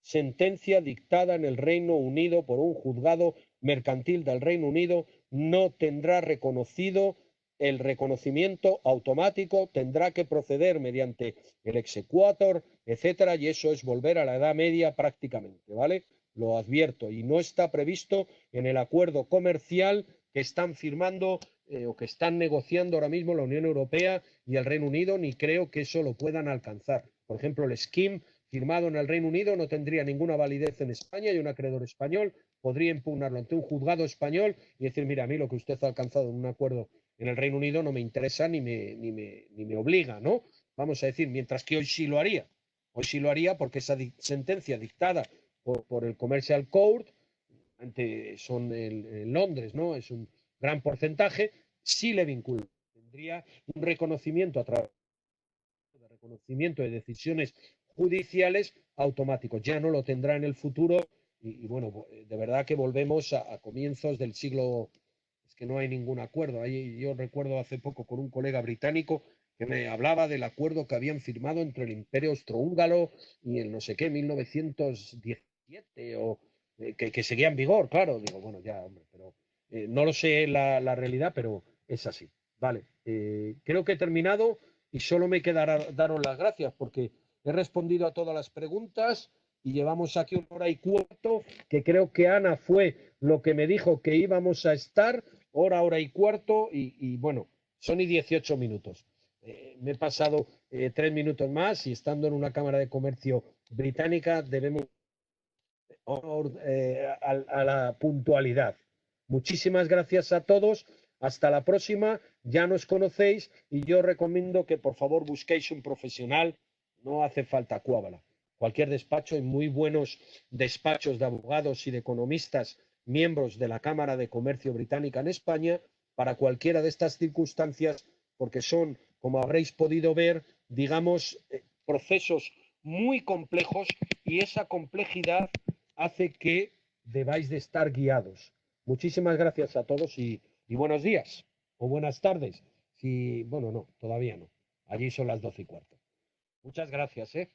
sentencia dictada en el Reino Unido por un juzgado mercantil del Reino Unido no tendrá reconocido el reconocimiento automático, tendrá que proceder mediante el exequatur, etcétera, y eso es volver a la Edad Media prácticamente, ¿vale? Lo advierto, y no está previsto en el acuerdo comercial que están firmando o que están negociando ahora mismo la Unión Europea y el Reino Unido, ni creo que eso lo puedan alcanzar. Por ejemplo, el scheme firmado en el Reino Unido no tendría ninguna validez en España y un acreedor español podría impugnarlo ante un juzgado español y decir, mira, a mí lo que usted ha alcanzado en un acuerdo en el Reino Unido no me interesa ni me obliga, ¿no? Vamos a decir, mientras que hoy sí lo haría. Hoy sí lo haría porque esa sentencia dictada por el Commercial Court, son en Londres, ¿no? Es un gran porcentaje, sí le vincula. tendría un reconocimiento a través de reconocimiento de decisiones judiciales automáticos. Ya no lo tendrá en el futuro y bueno, de verdad que volvemos a comienzos del siglo. Es que no hay ningún acuerdo. Ahí yo recuerdo hace poco con un colega británico que me hablaba del acuerdo que habían firmado entre el Imperio Austrohúngaro y el no sé qué, 1917, o que seguía en vigor, claro. Digo, bueno, ya, hombre, pero no lo sé la realidad, pero es así. Vale, creo que he terminado y solo me quedará daros las gracias porque he respondido a todas las preguntas y llevamos aquí 1 hora y cuarto, que creo que Ana fue lo que me dijo que íbamos a estar, hora y cuarto, y bueno, son y 18 minutos. Me he pasado 3 minutos más y estando en una Cámara de Comercio británica debemos honor a la puntualidad. Muchísimas gracias a todos. Hasta la próxima. Ya nos conocéis y yo recomiendo que por favor busquéis un profesional. No hace falta cuábala. Cualquier despacho, hay muy buenos despachos de abogados y de economistas, miembros de la Cámara de Comercio Británica en España, para cualquiera de estas circunstancias, porque son, como habréis podido ver, digamos, procesos muy complejos y esa complejidad hace que debáis de estar guiados. Muchísimas gracias a todos y buenos días o buenas tardes. Si, bueno, no, todavía no. Allí son las 12:15. Muchas gracias, ¿eh?